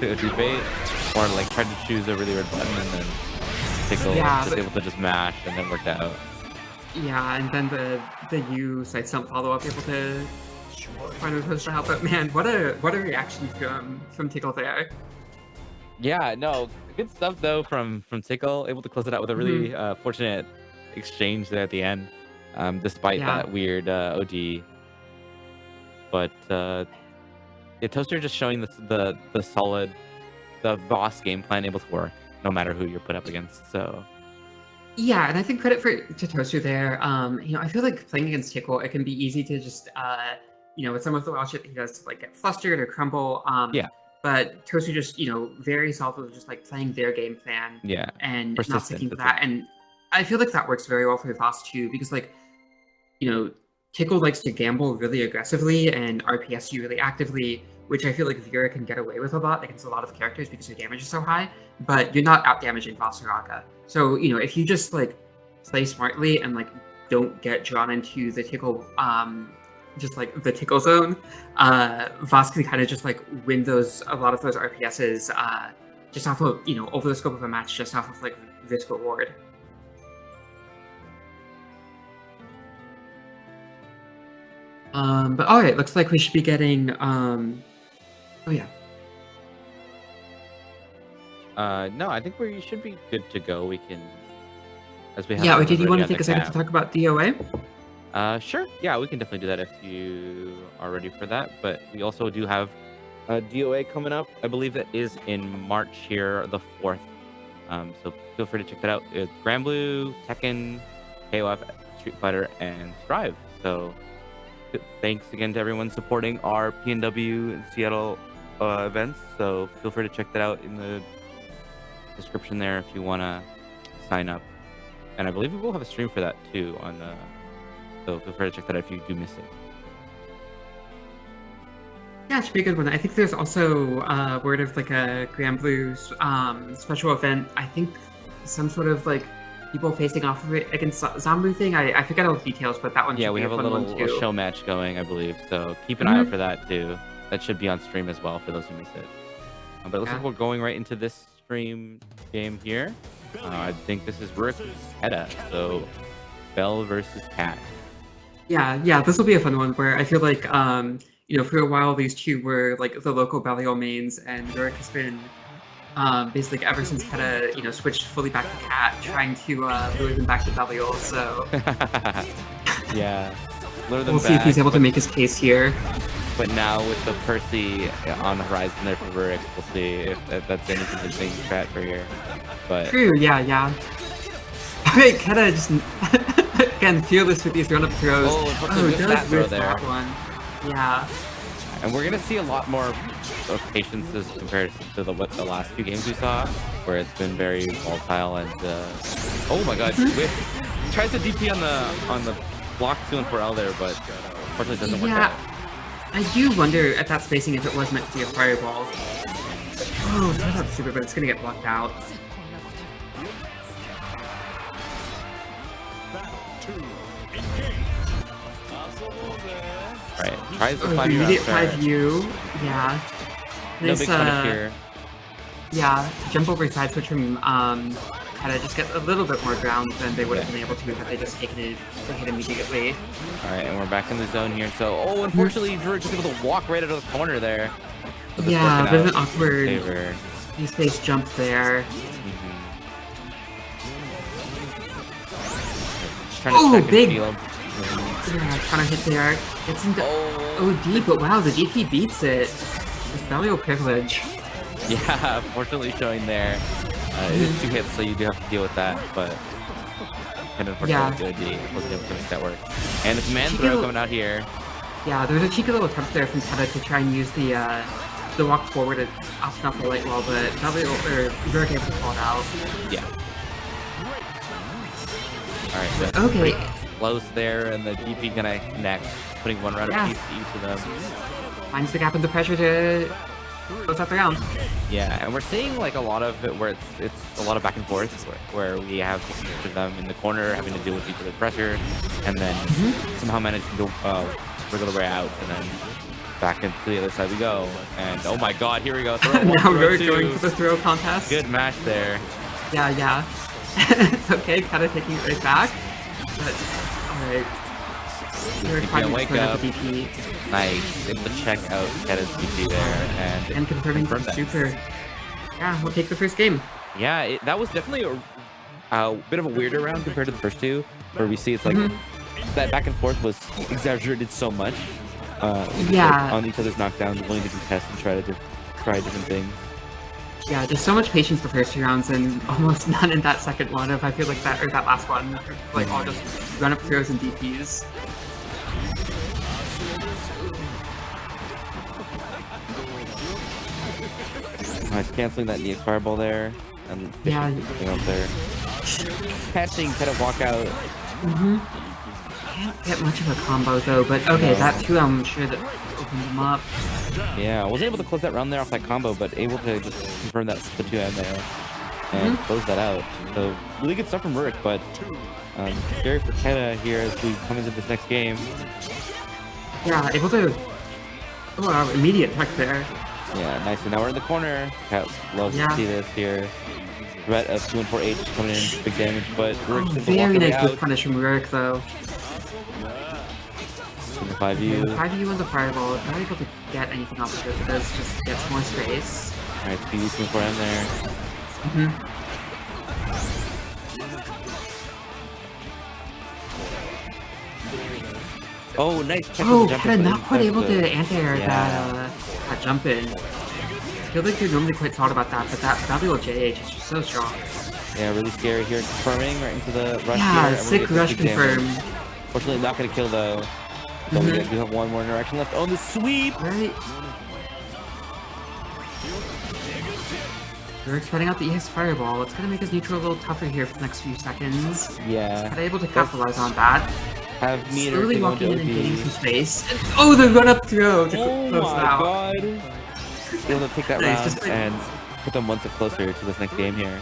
debate, or like tried to choose a really weird button and then Tickle was able to just mash and then worked out. Yeah, and then the U side stump follow up able to find a Toaster help. But man, what a reaction from Tickle there. Yeah, no, good stuff though from Tickle, able to close it out with a really fortunate exchange there at the end, despite that weird OD. But Toaster just showing the solid, the Voss game plan able to work no matter who you're put up against. So yeah, and I think credit to Toaster there. I feel like playing against Tickle, it can be easy to just with some of the wild shit he does to like get flustered or crumble. But Toaster just very solidly just like playing their game plan. Yeah. And not sticking to that. And I feel like that works very well for Voss too, because like, Tickle likes to gamble really aggressively and RPS you really actively, which I feel like Vera can get away with a lot against a lot of characters because your damage is so high, but you're not out damaging Voss or Akka. So, if you just like play smartly and like don't get drawn into the Tickle just like the Tickle zone, Voss can kind of just like win a lot of those RPSs just off of, over the scope of a match, just off of like risk reward. But all right, looks like we should be getting. Oh yeah. No, I think we should be good to go. We can, as we have. Yeah. Did you want to take a second to talk about DOA? Sure. Yeah, we can definitely do that if you are ready for that. But we also do have a DOA coming up. I believe that is in March here, the 4th. So feel free to check that out. It's Granblue, Tekken, KOF, Street Fighter, and Strive. So. Thanks again to everyone supporting our PNW and Seattle events. So feel free to check that out in the description there if you want to sign up. And I believe we will have a stream for that too so feel free to check that out if you do miss it. Yeah, it should be a good one. I think there's also word of like a Granblue's special event. I think some sort of like people facing off of it against Zambu thing. I forget all the details, but that one should we be have a little show match going, I believe. So keep an eye out for that too. That should be on stream as well for those who miss it. But it looks like we're going right into this stream game here. I think this is Rurik Hedda. So Bell versus Cat. Yeah, this will be a fun one where I feel like for a while these two were like the local Belial mains, and Rurik has been basically ever since Hedda, switched fully back to Cat, trying to lure them back to Belial, so... Yeah. We'll see if he's able to make his case here. But now with the Percy on the horizon there for Rurik, we'll see if that's any convincing strat for here. But... True, yeah. Okay, Hedda just... again, fearless with these run-up throws. Does whiff that one. Yeah. And we're going to see a lot more of patience as compared to the last few games we saw, where it's been very volatile and oh my god, Whiff tries to DP on the block 2 and 4L there, but unfortunately it doesn't work out. I do wonder at that spacing if it was meant to be a fireball. Oh, that's stupid, but it's gonna get blocked out. Right, tries the 5U. Immediate 5U, yeah. No big punish here. Yeah, jump over side switch from kind of just get a little bit more ground than they would have been able to if they just taken it to hit immediately. Alright, and we're back in the zone here. So, unfortunately, Drew just able to walk right out of the corner there. So yeah, a bit of an awkward space jump there. Just trying to check big! Field. Yeah, trying to hit there. It's into OD, but wow, the DP beats it. It's Belial privilege. Yeah, unfortunately showing there. It is 2 hits, so you do have to deal with that, but and unfortunately OD wasn't able to make that work. And the command throw coming out here. Yeah, there was a cheeky little attempt there from Hedda to try and use the walk forward option off the light wall, but Belial Rurik able to call it out. Yeah. Alright, so okay. Close there, and the DP gonna connect, putting 1 round apiece to each of them. Finds the gap in the pressure to close out the round. Yeah, and we're seeing like a lot of it where it's a lot of back and forth, where we have each of them in the corner having to deal with each other's pressure, and then somehow manage to wiggle the way out, and then back into the other side we go. And oh my god, here we go. Now we're going for the throw contest. Good match there. Yeah. Okay, kind of taking it right back. But, alright. Wake up. Nice. Able to check out Hedda's DP there. And confirming super. Yeah, we'll take the first game. Yeah, that was definitely a bit of a weirder round compared to the first two, where we see it's like that back and forth was exaggerated so much. On each other's knockdowns, willing to contest and try different things. Yeah, just so much patience the first 2 rounds and almost none in that second one. If I feel like that last one, like all just run up throws and DPs. Nice, canceling that knee fireball there. and Yeah. something else there. Catching, kind of walk out. Can't get much of a combo though, but okay, No. that 2 I'm sure that opened him up. Yeah, I wasn't able to close that round there off that combo, but able to just confirm that the 2M there and close that out. So really good stuff from Rurik, but scary for Keta here as we come into this next game. Yeah, able to. Oh, wow, immediate tech there. Yeah, nice. And now we're in the corner. Cat loves to see this here. Threat of 214H coming in, big damage, but Rurik's able to walk Very away nice whip out. punish from Rurik though. In the 5U. 5U on the fireball, not able to get anything off of it, but does just gets more space. Alright, speed 214M there. Oh, nice catch Oh, with the jump in, Keta but not quite able to the- anti-air that jump in. I feel like they're normally quite solid about that, but that WLJH is just so strong. Yeah, really scary here. Confirming right into the rush Yeah, here. sick Everyone rush gets big damage. confirm. Fortunately, not going to kill though. But we do have one more interaction left on the sweep. Right. Rurik's spreading out the EX fireball. It's gonna make his neutral a little tougher here for the next few seconds. Yeah. But able to capitalize on that. Have meter Slowly to go walking in into and gaining OD. some space. And, oh, the run-up throw to Oh close my it out. god. Able to take that Nice, round just like- and put them one step closer to this next game here.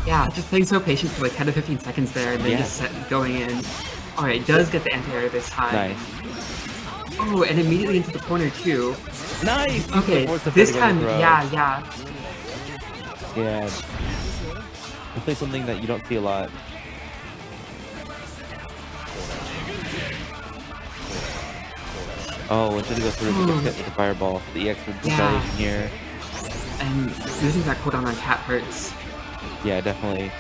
Yeah, just playing so patient for like 10 to 15 seconds there, and then just going in. Alright, does get the anti-air this time. Nice. Oh, and immediately into the corner too. Nice! Okay, Force the this vertical time, throw. yeah. Yeah. Definitely something that you don't see a lot. Oh, until he goes through and gets hit with the fireball. The EX with retaliation here. And losing that cooldown on Cat hurts. Yeah, definitely.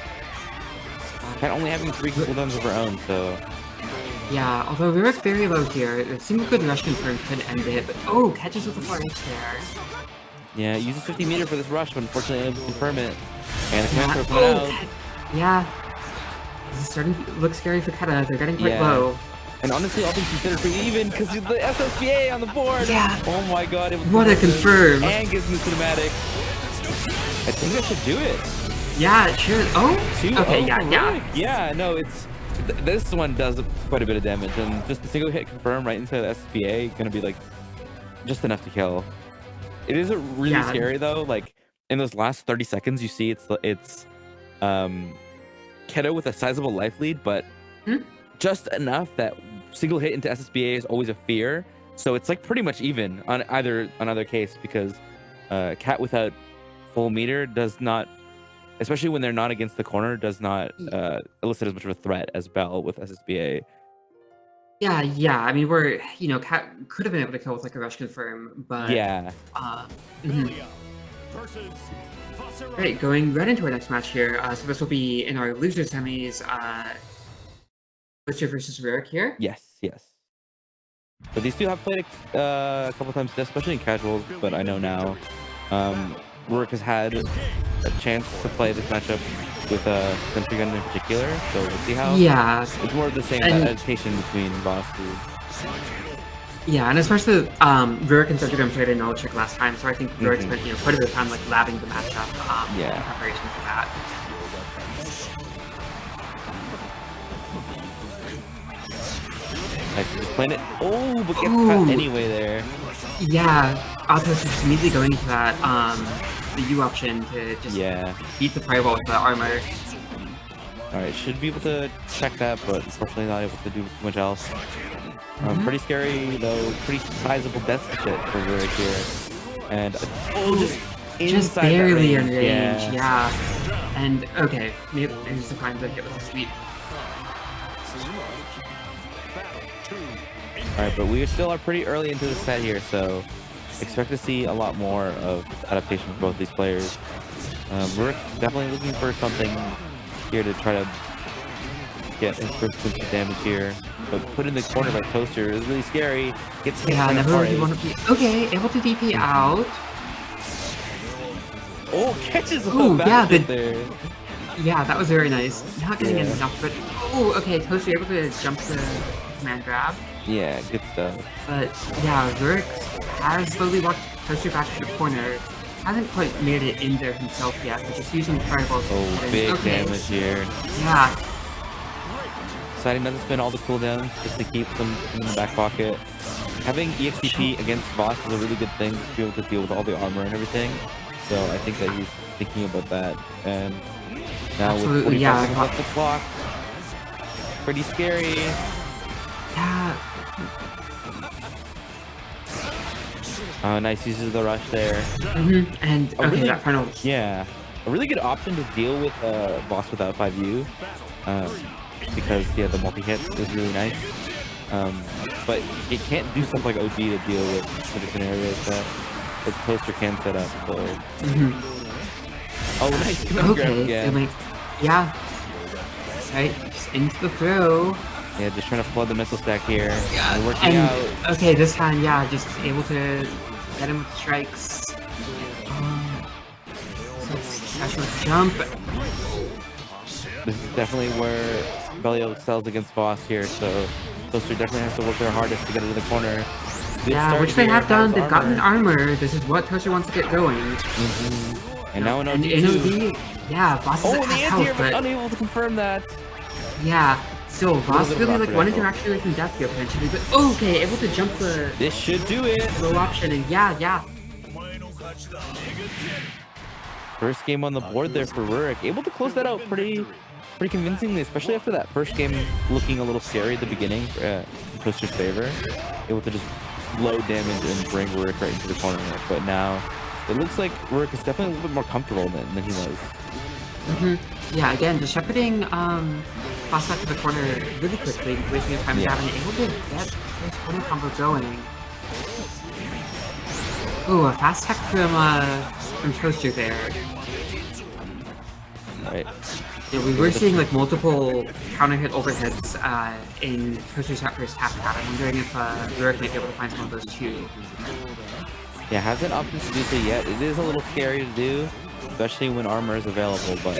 Cat only having 3 cooldowns of her own, so... Yeah, although Rurik's very low here, a single good rush confirm could end it, but oh, catches with the 4H there. Yeah, uses 50 meter for this rush, but unfortunately unable to confirm it. And the Yeah, command throw out. yeah. This is starting to look scary for Keta, they're getting quite Yeah. low. And honestly, all things considered pretty even, because the SSBA on the board! Yeah. Oh my god, it was What a confirm! And gives me cinematic. I think that should do it. Yeah, it should. Oh? 2-0 Okay, for yeah. Rurik. Yeah, no, it's... This one does quite a bit of damage, and just a single hit confirm right into the SSBA, gonna be like, just enough to kill. It is really scary though, like, in those last 30 seconds, you see it's Keta with a sizable life lead, but just enough that single hit into SSBA is always a fear. So it's like pretty much even on either case, because Cat without full meter does not, especially when they're not against the corner, does not elicit as much of a threat as Bell with SSBA. Yeah. I mean, Cat could have been able to kill with like a rush confirm, but Yeah. Great, going right into our next match here. So this will be in our loser semis. Blister versus Rurik here. Yes. So these two have played a couple times, especially in casuals, but I know now Rurik has had a chance to play this matchup with Sentry Gun in particular, so we'll see how. Yeah. It's more of the same adaptation between bosses. Yeah, and especially Rurik and Sentry Gun played in Knowledge Check last time, so I think Rurik spent quite a bit of time like labbing the matchup in preparation for that. Nice, just playing it. Oh, but gets cut anyway there. Yeah, Altos is just immediately going to that the U option to just beat the fireball with the armor. Alright, should be able to check that, but unfortunately not able to do too much else. Pretty scary though, pretty sizable death hit for Rurik here. And just barely in range, yeah. And okay, maybe just to find the hit with a sweep. Alright, but we still are pretty early into the set here, so expect to see a lot more of adaptation from both these players. We're definitely looking for something here to try to get his first pinch of damage here. But put in the corner by Toaster is really scary. Gets hit kind of never hard. really want to be... Okay, able to DP out. Oh, catches a there. Yeah, that was very nice. Not getting enough, but... Oh, okay, Toaster able to jump the command grab. Yeah, good stuff. But yeah, Rurik has slowly walked Toaster back to the corner. hasn't quite made it in there himself yet, but just using fireballs. Oh, big damage here. Yeah. Deciding not to spend all the cooldowns just to keep them in the back pocket. Having EXP against Voss is a really good thing to be able to deal with all the armor and everything. So I think that he's thinking about that. And now with 45 seconds off the clock, pretty scary. Yeah. Nice uses of the rush there. And okay, that final. Yeah, a really good option to deal with Voss without 5U. Because the multi-hit is really nice. But it can't do stuff like OD to deal with specific scenarios that the Toaster can set up. So. Oh, nice command grab again. Yeah. Right, just into the throw. Yeah, just trying to flood the mental stack here. Yeah, and working out. Okay, this time, yeah, just able to get him with strikes. Special jump. This is definitely where Bellio excels against Voss here, so Toaster definitely has to work their hardest to get into the corner. Yeah, which they have done. They've gotten armor. This is what Toaster wants to get going. And now in OD, yeah, Voss is at half health, but unable to confirm that. Yeah, still, Voss really like one interaction away from death here potentially, but okay, able to jump the. This should do it. Low option, and yeah. First game on the board there for Rurik. Able to close that out pretty convincingly, especially after that first game looking a little scary at the beginning in Toaster's favor. Able to just low damage and bring Rurik right into the corner. But now it looks like Rurik is definitely a little bit more comfortable than he was. Yeah, again, just shepherding Voss back to the corner really quickly, wasting his time and able to get this corner combo going. Ooh, a fast tech from Toaster there. Right. Yeah, we were seeing like multiple counter hit overheads in Toaster's first half pad. I'm wondering if Rurik might be able to find some of those too. Yeah, hasn't opted to do so yet. It is a little scary to do, especially when armor is available, but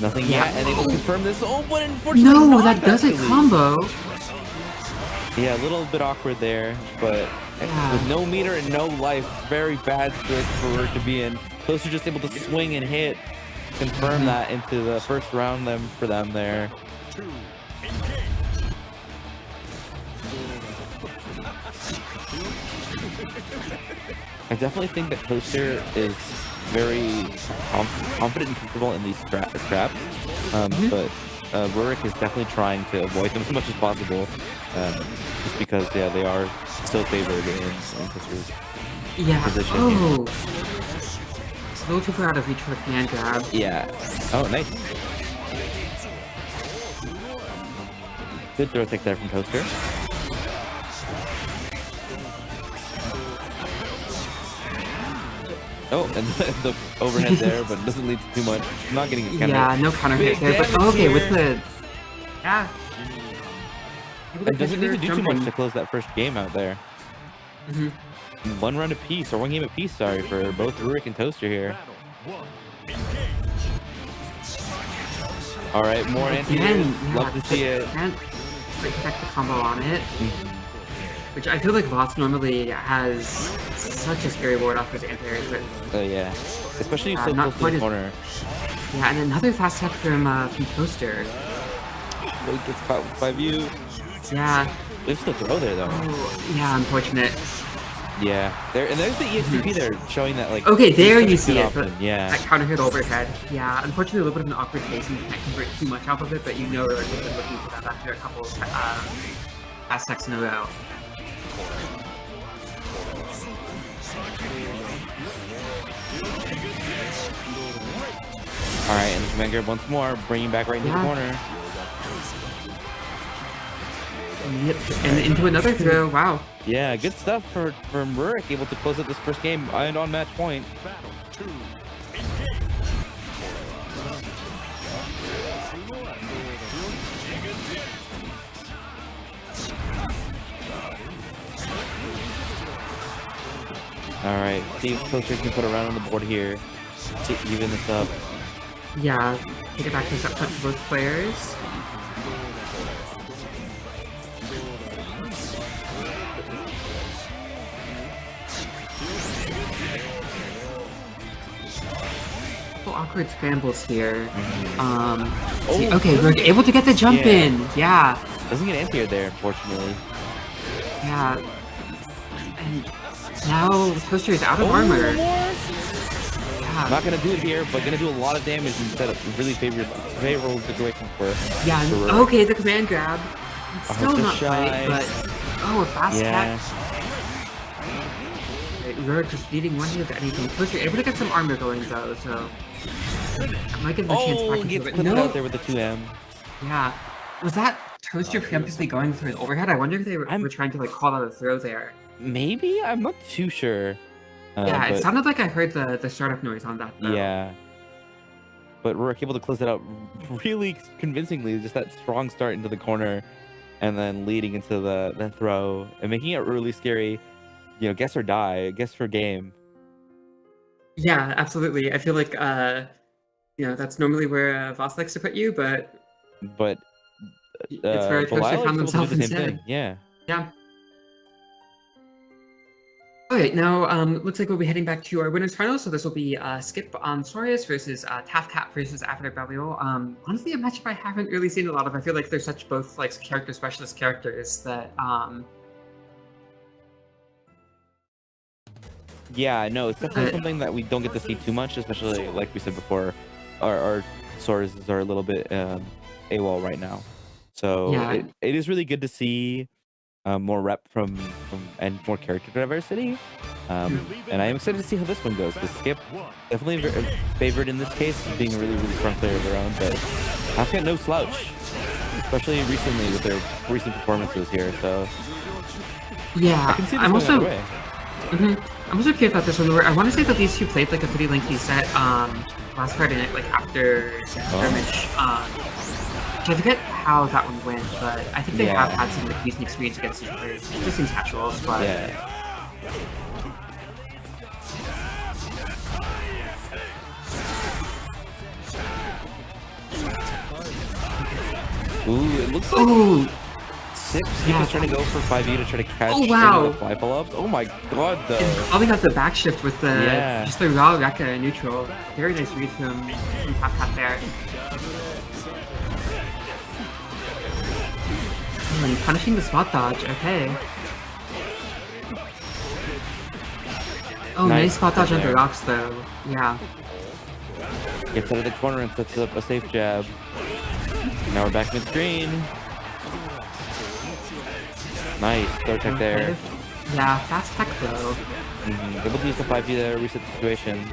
nothing yet. And able to confirm this. Oh, but unfortunately, no, that does a combo. Yeah, a little bit awkward there, but with no meter and no life, very bad situation for Rurik to be in. Toaster just able to swing and hit, confirm that into the first round for them there. I definitely think that Toaster is very confident and comfortable in these scraps, but Rurik is definitely trying to avoid them as much as possible, just because they are still favored in Toaster's position. Oh, it's a little too far out of reach for a command grab. Yeah. Oh, nice. Good throw tech there from Toaster. Oh, and the overhead there, but it doesn't lead to too much. Not getting a counter. Yeah, no counter hit there, but okay, with the... Yeah. It doesn't need to do too much to close that first game out there. One round apiece, or one game apiece, sorry, for both Rurik and Toaster here. Alright, more anti-airs. Love to see it. Protect the combo on it. Which I feel like Voss normally has such a scary ward off his anti-airs, but... Oh yeah. Especially so close to the corner. Yeah, and another fast tech from Toaster. Really gets caught with 5U. Yeah. There's the throw there, though. Oh, yeah, unfortunate. Yeah. And there's the EXP there showing that, like... Okay, there you see it. Yeah. That counter hit overhead. Yeah, unfortunately a little bit of an awkward space and you can't convert too much off of it, but you know they're looking for that after a couple fast techs in a row. Alright, and the command grab once more, bringing back right into the corner. Yep, and into another throw, wow. Yeah, good stuff from Rurik, able to close out this first game and on match point. Alright, see if Toaster can put a round on the board here to even this up. Yeah, take it back to set point for both players. awkward scrambles here. Oh, Okay, we're able to get the jump in. Yeah. Doesn't get anti-air there, unfortunately. Yeah. And now Toaster is out of armor. Yeah. Not gonna do it here, but gonna do a lot of damage instead of really favorable situation for. Yeah. For okay, the command grab. It's still not quite, but a fast tech. Rurik just leading one hit of anything. Toaster able to get some armor going though, so that might give him a chance back into it. No, out there with the 2M. Yeah. Was that Toaster preemptively going for an overhead? I wonder if they were trying to like call out a throw there. Maybe? I'm not too sure. Yeah, it sounded like I heard the startup noise on that though. Yeah. But Rurik able to close it out really convincingly. Just that strong start into the corner and then leading into the throw and making it really scary. You know, guess or die, guess for game. Yeah, absolutely. I feel like that's normally where Voss likes to put you, but it's where Toaster found themselves instead. Yeah. Yeah. Okay, now looks like we'll be heading back to our winners final. So this will be Skip on Sorius versus Tafcat versus Avatar Belial. Honestly, a matchup I haven't really seen a lot of. I feel like they're such both like character specialist characters that Yeah, no, it's definitely something that we don't get to see too much, especially like we said before, our sources are a little bit AWOL right now. So yeah. it is really good to see more rep from and more character diversity. And I am excited to see how this one goes. Because Skip definitely favored in this case, being a really, really strong player of their own, but I've got no slouch, especially recently with their recent performances here. So yeah, I can see this going either way. I'm also curious about this one. I want to say that these two played like a pretty lengthy set last Friday night, like after scrimmage. I forget how that one went, but I think they have had some like decent experience against each other. Just in casuals, but Ooh, it looks like Skip is trying to go for 5E to try to catch the fly follow-ups. Oh my god, though. He's calling out the back shift with the just the raw Rekka neutral. Very nice read from Tafcat there. And punishing the spot dodge, okay. Oh, nice spot dodge under rocks though. Yeah. Gets out of the corner and sets up a safe jab. Now we're back mid-screen. Nice, throw tech there. Yeah, fast tech though. Able to use the 5G there, reset the situation.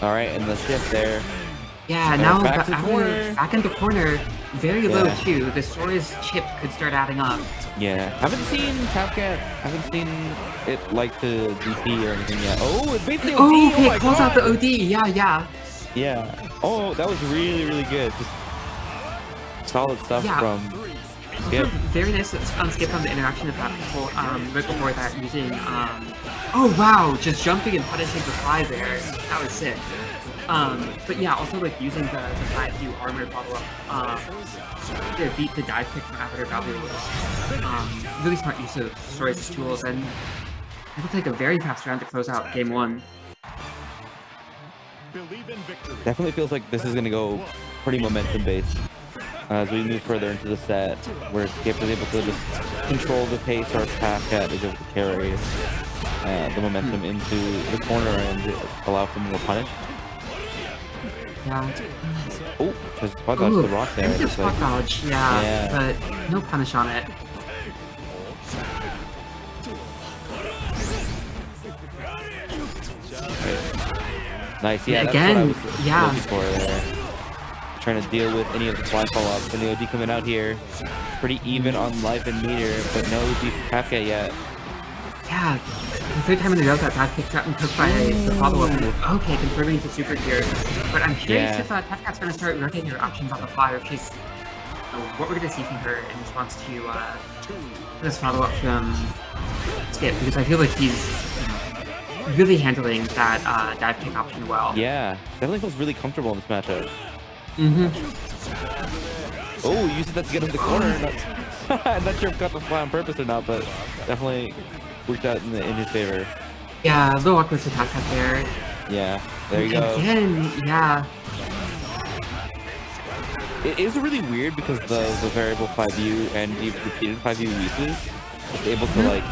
Alright, and the shift there. Yeah, and now back in the corner. Very low too. The Sora's chip could start adding up. Yeah, haven't seen Tafcat. Haven't seen it like the DP or anything yet. Oh, it beats the OD. Oh, okay, calls out the OD. Yeah. Yeah. Oh, that was really, really good. Just solid stuff from Skip. Very nice on Skip on the interaction of that before, right before that using. Oh wow, just jumping and punishing the fly there. That was sick. But yeah, also like using the 5U armor follow-up to beat the dive kick from Avatar Belial was really smart use of Sorius' tools, and it looked like a very fast round to close out game one. Definitely feels like this is going to go pretty momentum-based as we move further into the set, where Skip is able to just control the pace, or Tafcat is able to carry the momentum into the corner and allow for more punish. Yeah. Oh, just spot dodge the rock there. Just spot dodge, but no punish on it. Nice, yeah. Again, that's what I was looking for there. Trying to deal with any of the fly follow-ups, and the OD coming out here. Pretty even on life and meter, but no OD from Tafcat yet. Yeah, the third time in a row that dive kick's gotten cooked by the follow-up. Okay, confirming into super here. But I'm curious if Tafcat's going to start rotating her options on the fly, or if she's what we're going to see from her in response to this follow-up from Skip, because I feel like he's really handling that dive kick option well. Yeah, definitely feels really comfortable in this matchup. Oh, uses that to get him the corner. I'm not sure if got the fly on purpose or not, but definitely worked out in his favor. Yeah, a little awkward to Tafcat there. Yeah, there you go. Again, yeah. It is really weird because the variable 5U and the repeated 5U uses is able to like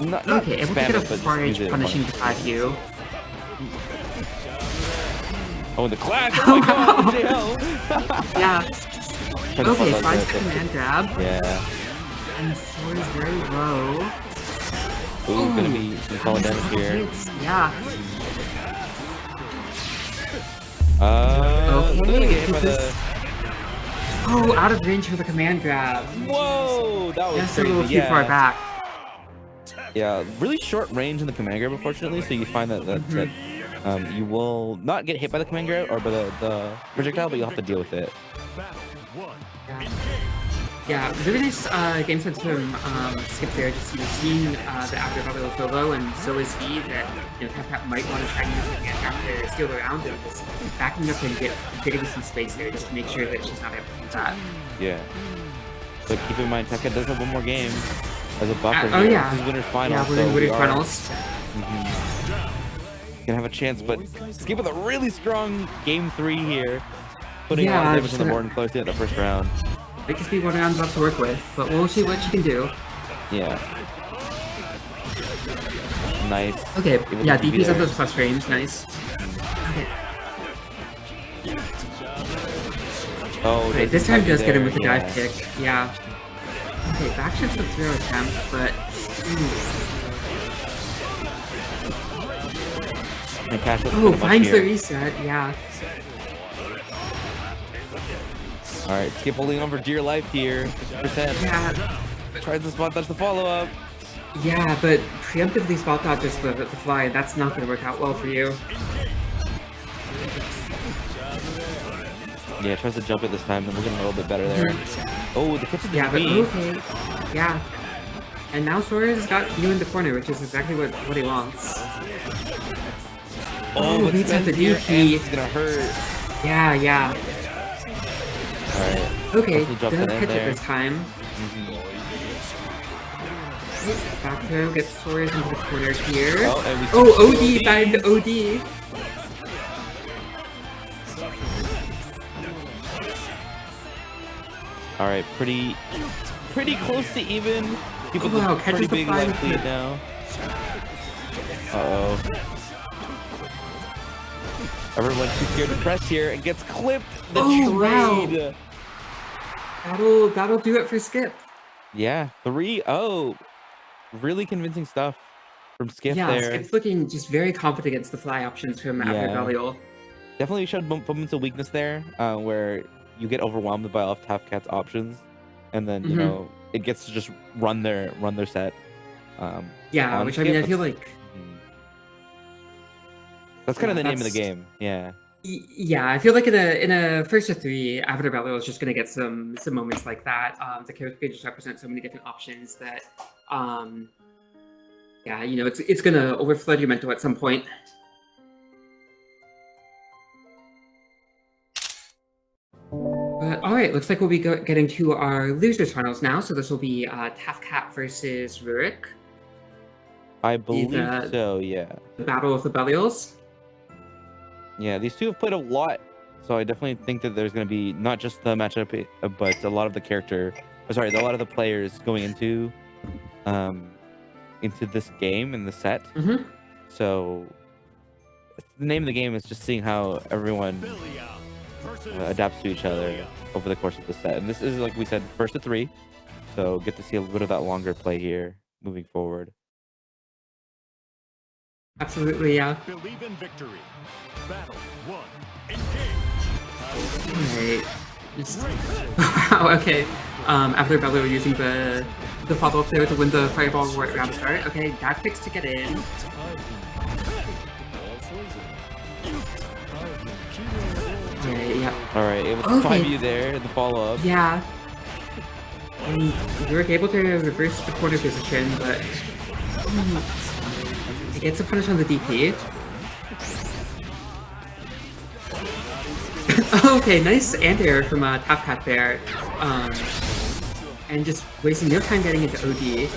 not Okay, able to spam get a it, but just far use edge it punishing the 5U. Oh, the clash! Oh my god, JL! Yeah. Okay, finds the that. command grab. Yeah. And 4 is very low. Ooh, gonna be some solid damage here. Yeah. Gonna get hit by the... Oh, out of range for the command grab. Whoa, that was That's crazy. a little too far back. Yeah, really short range in the command grab, unfortunately. So you find that you will not get hit by the command grab or by the projectile, but you'll have to deal with it. Yeah, really nice game sense from Skip there. Just seeing the after Gabriel so low, and so is he that Tap might want to try and use the hand grab to steal around and just backing up and getting some space there just to make sure that she's not able to do that. Yeah. But keep in mind, Tekka does have one more game as a buffer. Oh here. yeah. This is winner's final. Yeah, we're in winner's finals. Gonna have a chance, but Skip with a really strong game 3 here, putting a lot of damage on the board and closing out the first round. It could be one round left to work with, but we'll see what she can do. Yeah. Nice. Okay, yeah, DP's on those plus frames, nice. Okay. Oh, okay, this time does get him with the dive kick, yeah. Okay, back shifts the throw attempt, but... Oh, finds the reset, yeah. Alright, Skip holding on for dear life here. 50%. Yeah. Tries to spot dodge the follow-up. Yeah, but preemptively spot dodges the fly, and that's not going to work out well for you. Yeah, tries to jump it this time, and looking a little bit better there. Oh, the catch is yeah, but okay. Yeah. And now Sora's got you in the corner, which is exactly what he wants. Oh, beats out the DP. It's gonna hurt. Yeah, yeah. Alright. Okay, doesn't catch it this time. Back throw gets Sora's into the corner here. Oh, OD, back to OD. Alright, pretty close to even. People catches the big life lead now. Uh-oh. Everyone's too scared to press here and gets clipped. The trade. Wow. That'll do it for Skip. Yeah, 3-0. Really convincing stuff from Skip there. Yeah, Skip's looking just very confident against the fly options from after Belial. Definitely showed moments of weakness there, where you get overwhelmed by all of Tafcat's options, and then you know it gets to just run their set. Yeah, which Skip, I mean, I feel like that's kind of the name of the game. Yeah. Yeah, I feel like in a first to 3, Avatar Belial is just gonna get some moments like that. The character can just represent so many different options that, yeah, you know, it's gonna overflood your mental at some point. But all right, looks like we'll be getting to our losers finals now. So this will be Tafcat versus Rurik. I believe so. Yeah. The Battle of the Belials. Yeah, these two have played a lot, so I definitely think that there's going to be not just the matchup, but a lot of the a lot of the players going into this game in the set. So the name of the game is just seeing how everyone adapts to each other over the course of the set. And this is, like we said, first to 3, so get to see a little bit of that longer play here moving forward. Absolutely, yeah. Believe in victory. Battle 1. Engage. Wow, okay. After Belial using the follow-up there to win the fireball round start. Okay, dive kicks to get in. Okay, yeah. Alright, able to find you there in the follow-up. Yeah. And Rurik able to reverse the corner position, but he gets a punish on the DP. Okay, nice anti-air from Tafcat there. And just wasting no time getting into OD.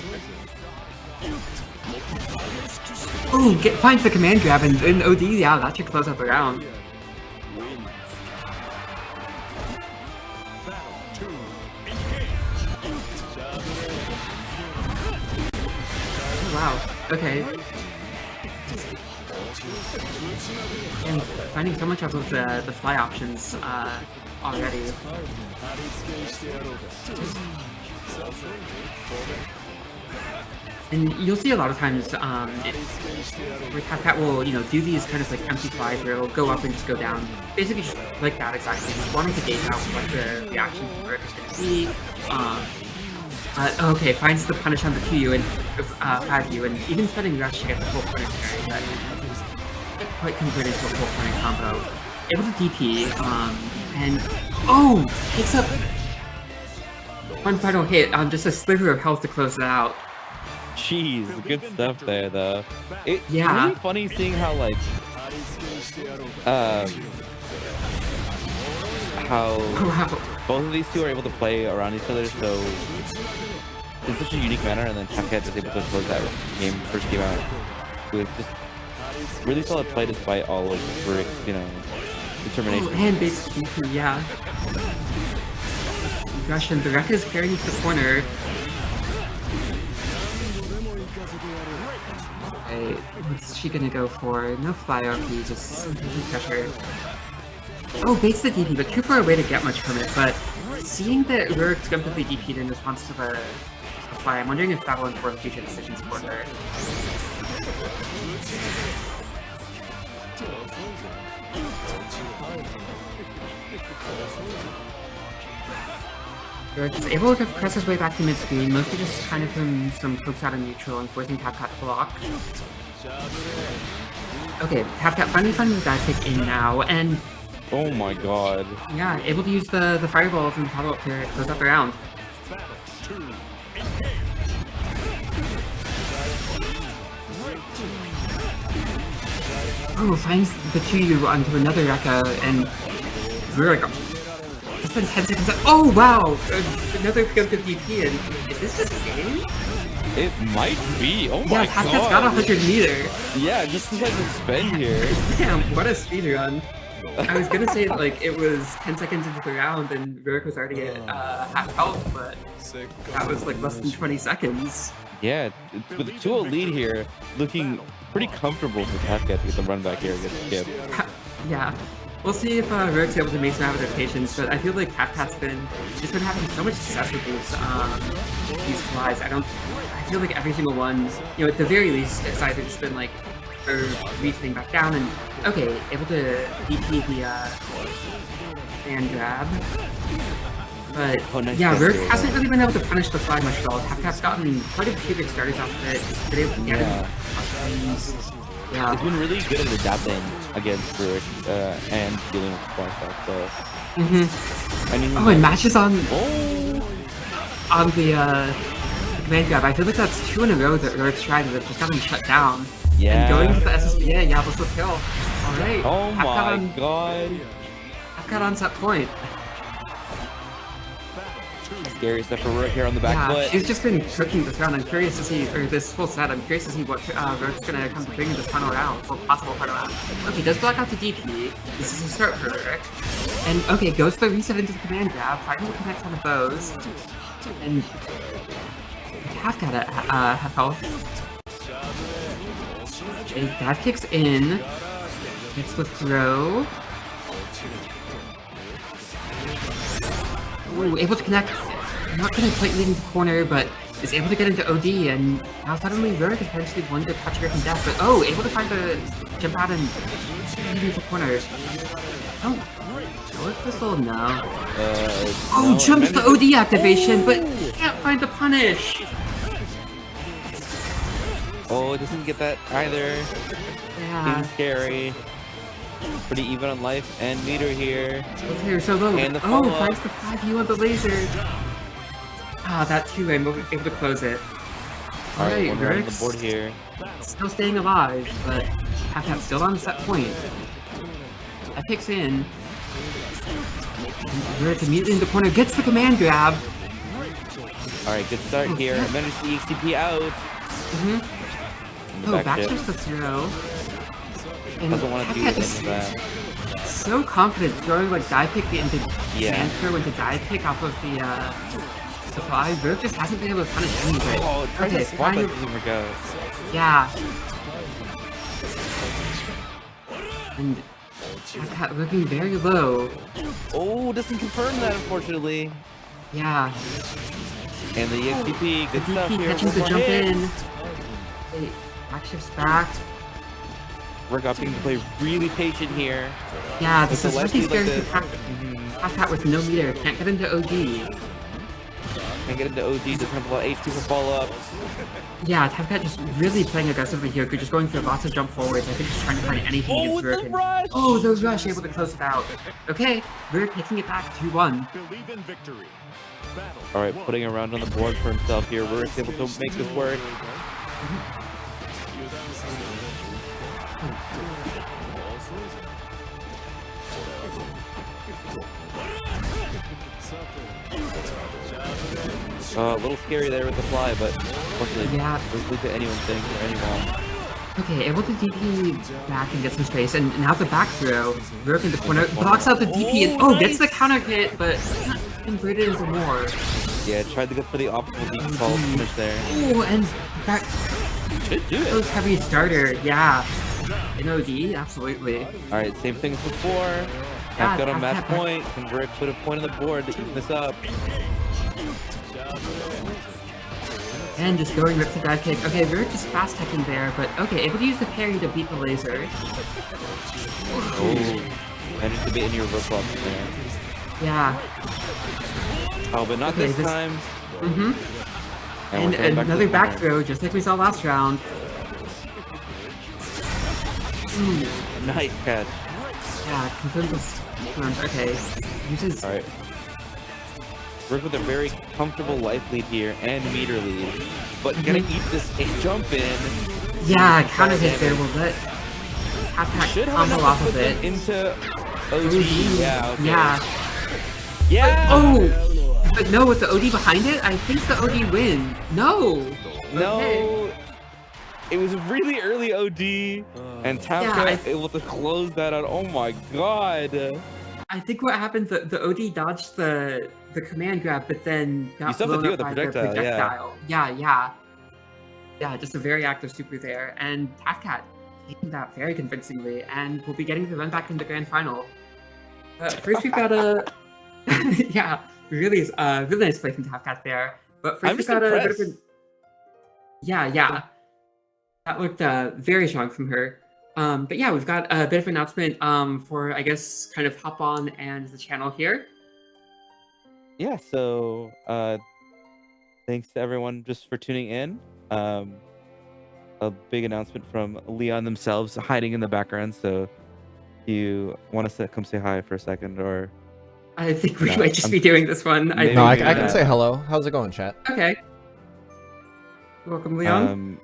Oh, finds the command grab and OD. Yeah, that should close out the round. Oh, wow. Okay. And finding so much of the fly options already. And you'll see a lot of times where Cat will, do these kind of like empty flies where it'll go up and just go down. Basically just like that exactly. Just wanting to gauge out what the reaction from Rick is going to be. Okay, finds the punish on the 2U and 5U, and even spending Rush to get the full punish carry, but not quite converted to a full punish combo. Able to DP, and takes up one final hit on just a sliver of health to close it out. Jeez, good stuff there, though. It's Yeah. really funny seeing how, like, how Wow. both of these two are able to play around each other so in such a unique manner, and then Tapcat is able to close that first game out with just really solid play despite all of Rick's, determination. And basically, yeah. Gosh, and the Wreck is carrying to the corner. Okay, what's she gonna go for? No fly RP, just pressure. Oh, baits the DP, but too far away to get much from it, but seeing that Rurik's completely DP'd in response to the fly, I'm wondering if that will inform future decisions for her. Rurik is able to press his way back to mid-screen, mostly just kind of from some pokes out of neutral and forcing Tapcat to block. Okay, Tapcat finally finding the dive kick in now, and Oh my god. yeah, able to use the fireballs and follow-up to close out the round. Oh, finds the 2U onto another Rekka, and Rurik. It's been 10 seconds. Oh wow! Another preemptive DP, and is this just a game? It might be. Oh Yeah, my Tapcat's god. got 100 meter. Yeah, just as I just spend here. Damn, what a speedrun. I was gonna say like it was 10 seconds into the round and Rurik was already at half health, but that was like less than 20 seconds. Yeah, with a 2-0 lead here, looking pretty comfortable for Tapcat to get the run back here against Skip. Yeah. We'll see if Rurik's able to make some adaptations, but I feel like Tapcat's been having so much success with these flies. I feel like every single one, at the very least, it's either just been like her reaching back down and okay, able to DP the and grab. But nice yeah, catch Rurik there, hasn't really been able to punish the fly much at all. Tapcat's gotten quite a few good starters off of it. Just been able to get it. Yeah. It's been really good at adapting against Rurik and dealing with fly stuff. So, I mean, and matches on oh, the command grab. I feel like that's 2 in a row that Rurik's tried that just got him shut down. yeah. And going to the SSBA, yeah, was the kill. Alright. Oh my god. I've got on set point. Scary stuff for Rurik here on the back Yeah, foot. she's just been cooking this round. I'm curious to see, or this full set, I'm curious to see what Rurik's gonna come to bring in this final round, or possible final round. Okay, does block out the DP. This is a start for Rurik. And okay, goes for the reset into the command grab, finally connects one of those. And half got a half health. Okay, dive kicks in. Gets the throw. Ooh, able to connect. Not gonna quite leading the corner, but is able to get into OD, and now suddenly Rurik is potentially one to touch her from death. But oh, able to find the jump out and leading the corner. Oh, North Thistle, no. Oh, No, jumps the manages OD activation, but can't find the punish. Oh, it doesn't get that either. Yeah. Being scary. Pretty even on life and meter here. Okay, so low. And the Oh, follow-up. finds the 5U on the laser. Ah, that too, I'm able to close it. Alright, one right on the Rurik's board here. still staying alive, but Tapcat still on the set point. That kicks in. Rurik immediately in the corner, gets the command grab. Alright, good start here. Managed the EXTP out. the Oh, back back shift. shifts the throw. And Doesn't want to do Tapcat any is of that. so confident throwing like dive pick into Yeah. sand throw into dive pick off of the fly. Rook just hasn't been able to punish any of it. Oh, tries Okay, to swap that finally- doesn't work out. Yeah. And Tapcat looking very low. Oh, doesn't confirm that, unfortunately. Yeah. And the EXDP, The good stuff DP here. catching One the more jump hit. in. Wait, back shifts back. We're going to play really patient here. Yeah, this With is the really scary lefty for like Tapcat with no meter. Can't get into OD. Can't get into OD, doesn't have a lot of HP for follow-ups. Yeah, Tapcat just really playing aggressively here. Just going for lots of jump forwards. I think just trying to find anything Oh, against with Rook. the rush! Oh, the rush able to close it out. Okay, we're taking it back 2-1. Believe in victory. Battle All right, 1. putting a round on the board for himself here. Rurik's able to make this work. A little scary there with the fly, but unfortunately, Yeah. doesn't lead to anyone's thing or anyone. Okay, able to DP back and get some space, and now the back throw. Rook in the corner, blocks out the DP, and Oh, gets the nice! counter hit, but not converted into more. Yeah, tried to go for the optimal default finish there. Oh, and that Should do it. close heavy starter, yeah. In OD, absolutely. All right, same thing as before. Yeah, Have got a tap, match tap, tap. point. Can Rick put a point on the board to even this up? And just going rip to dive kick. Okay, Rook just fast teching there, but okay, able to use the parry to beat the laser. Oh, managed to be in your roadblock there. Yeah. Oh, but not Okay, this this- time. Mm-hmm. we're And going back to another the back corner. throw, just like we saw last round. Ooh, Nice catch. yeah, confirms this. Okay, uses. All right. Rick with a very comfortable life lead here and meter lead, but gonna eat this jump in. Yeah, counter hit there will let Should Tapcat have combo enough off to of put it. that into OD. Yeah. Okay. Yeah. Yeah. Oh! But no, with the OD behind it, I think the OD win. No! No. Okay. It was really early OD, and Tapcat able to close that out. Oh my god. I think what happened, the OD dodged the command grab, but then got You still have to blown deal up with the by projectile, yeah. Yeah. Yeah, just a very active super there. And Tapcat taking that very convincingly, and we'll be getting the run back in the grand final. First we've got a... yeah, really nice play from Tapcat there. But first I'm we've just got a bit impressed. of a... Yeah. That looked very strong from her. But yeah, we've got a bit of an announcement for, I guess, kind of Hop On and the channel here. Yeah, so thanks to everyone just for tuning in. A big announcement from Leon themselves hiding in the background, so if you want us to come say hi for a second, or I think we No, might just be doing this one. I maybe think, No, I we can can say hello. How's it going, chat? Okay. Welcome, Leon.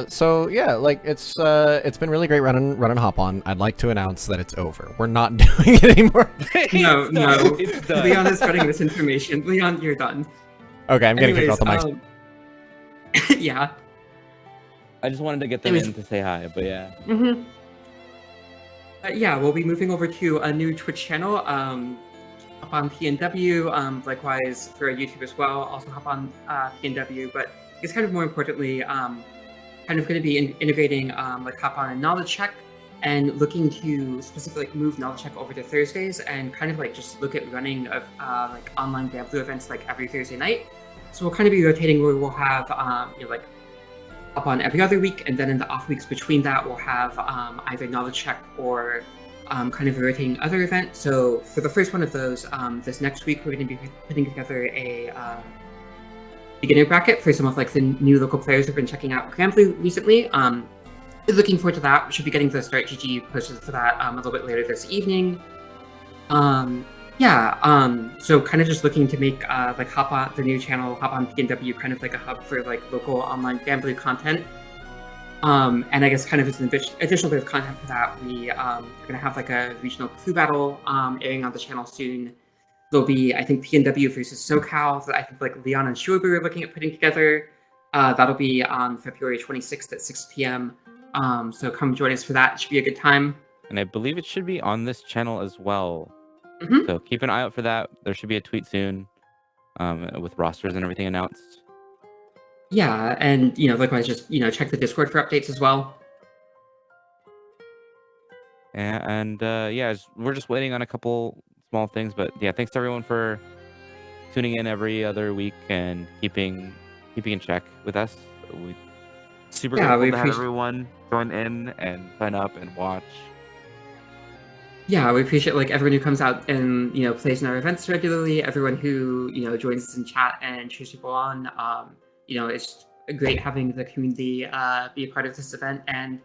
So yeah, like it's been really great running Hop On. I'd like to announce that it's over. We're not doing it anymore. No, no. It's done. Leon is spreading this information. Leon, you're done. Okay, I'm getting kicked off the mic. Yeah. I just wanted to get them Anyways. in to say hi, but yeah. Mm-hmm. Yeah, we'll be moving over to a new Twitch channel, Hop On PNW, likewise for YouTube as well, also Hop On PNW, but it's kind of more importantly, kind of going to be integrating like Hop On and Knowledge Check, and looking to specifically move Knowledge Check over to Thursdays, and kind of like just look at running of like online Bamboo events like every Thursday night. So we'll kind of be rotating where we'll have like Hop On every other week, and then in the off weeks between that, we'll have either Knowledge Check or kind of a rotating other event. So for the first one of those, this next week, we're going to be putting together a beginner bracket for some of like the new local players who've been checking out Granblue recently. Looking forward to that. We should be getting the Start GG posted for that a little bit later this evening. So kind of just looking to make like Hop On, the new channel, Hop On PNW, kind of like a hub for like local online Granblue content. And I guess kind of as an additional bit of content for that, we are going to have like a regional clue battle airing on the channel soon. There'll be, I think, PNW versus SoCal that I think like Leon and Shuabu are looking at putting together. That'll be on February 26th at 6 p.m. So come join us for that. It should be a good time. And I believe it should be on this channel as well. Mhm. So keep an eye out for that. There should be a tweet soon with rosters and everything announced. Yeah, and likewise, just check the Discord for updates as well. And yeah, we're just waiting on a couple small things, but yeah, thanks to everyone for tuning in every other week and keeping in check with us. We super grateful to have everyone join in and sign up and watch. Yeah, we appreciate everyone who comes out and plays in our events regularly. Everyone who joins us in chat and cheers people on. It's great having the community be a part of this event, and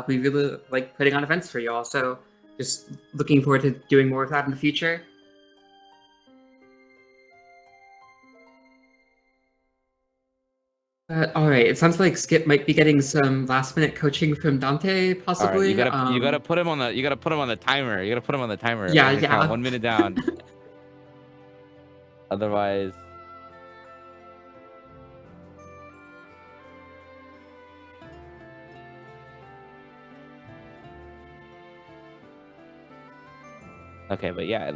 we really like putting on events for you all. So just looking forward to doing more of that in the future. All right, it sounds like Skip might be getting some last-minute coaching from Dante, possibly. Right, you gotta put him on the timer. You gotta put him on the timer. Yeah, yeah. Count 1 minute down. Otherwise. Okay, but yeah, it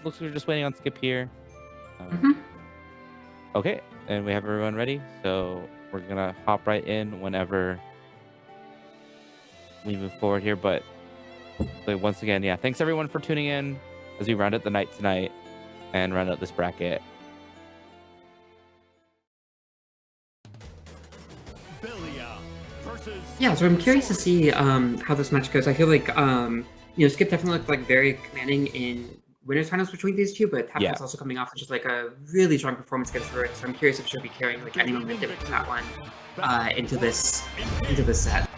looks like we're just waiting on Skip here. Okay, and we have everyone ready, so we're gonna hop right in whenever we move forward here. But once again, yeah, thanks everyone for tuning in as we round out the night tonight and round out this bracket. Yeah, so I'm curious to see how this match goes. I feel like Skip definitely looked very commanding in winners finals between these two, but Tap's also coming off of just a really strong performance against Rurik. So I'm curious if she'll be carrying any momentum from that one into this set.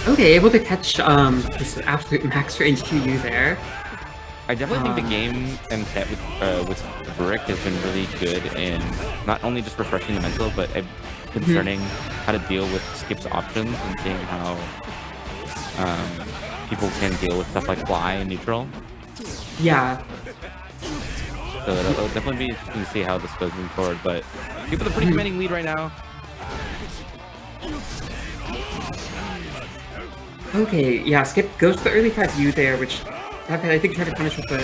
Okay, able to catch just absolute max range QU there. I definitely think the game and set with Rurik has been really good in not only just refreshing the mental, but concerning how to deal with Skip's options and seeing how people can deal with stuff like fly and neutral. Yeah. So it'll definitely be interesting to see how this goes moving forward. But Skip with a pretty commanding lead right now. Okay, yeah, Skip goes to the early 5U there, which I think tried to punish with the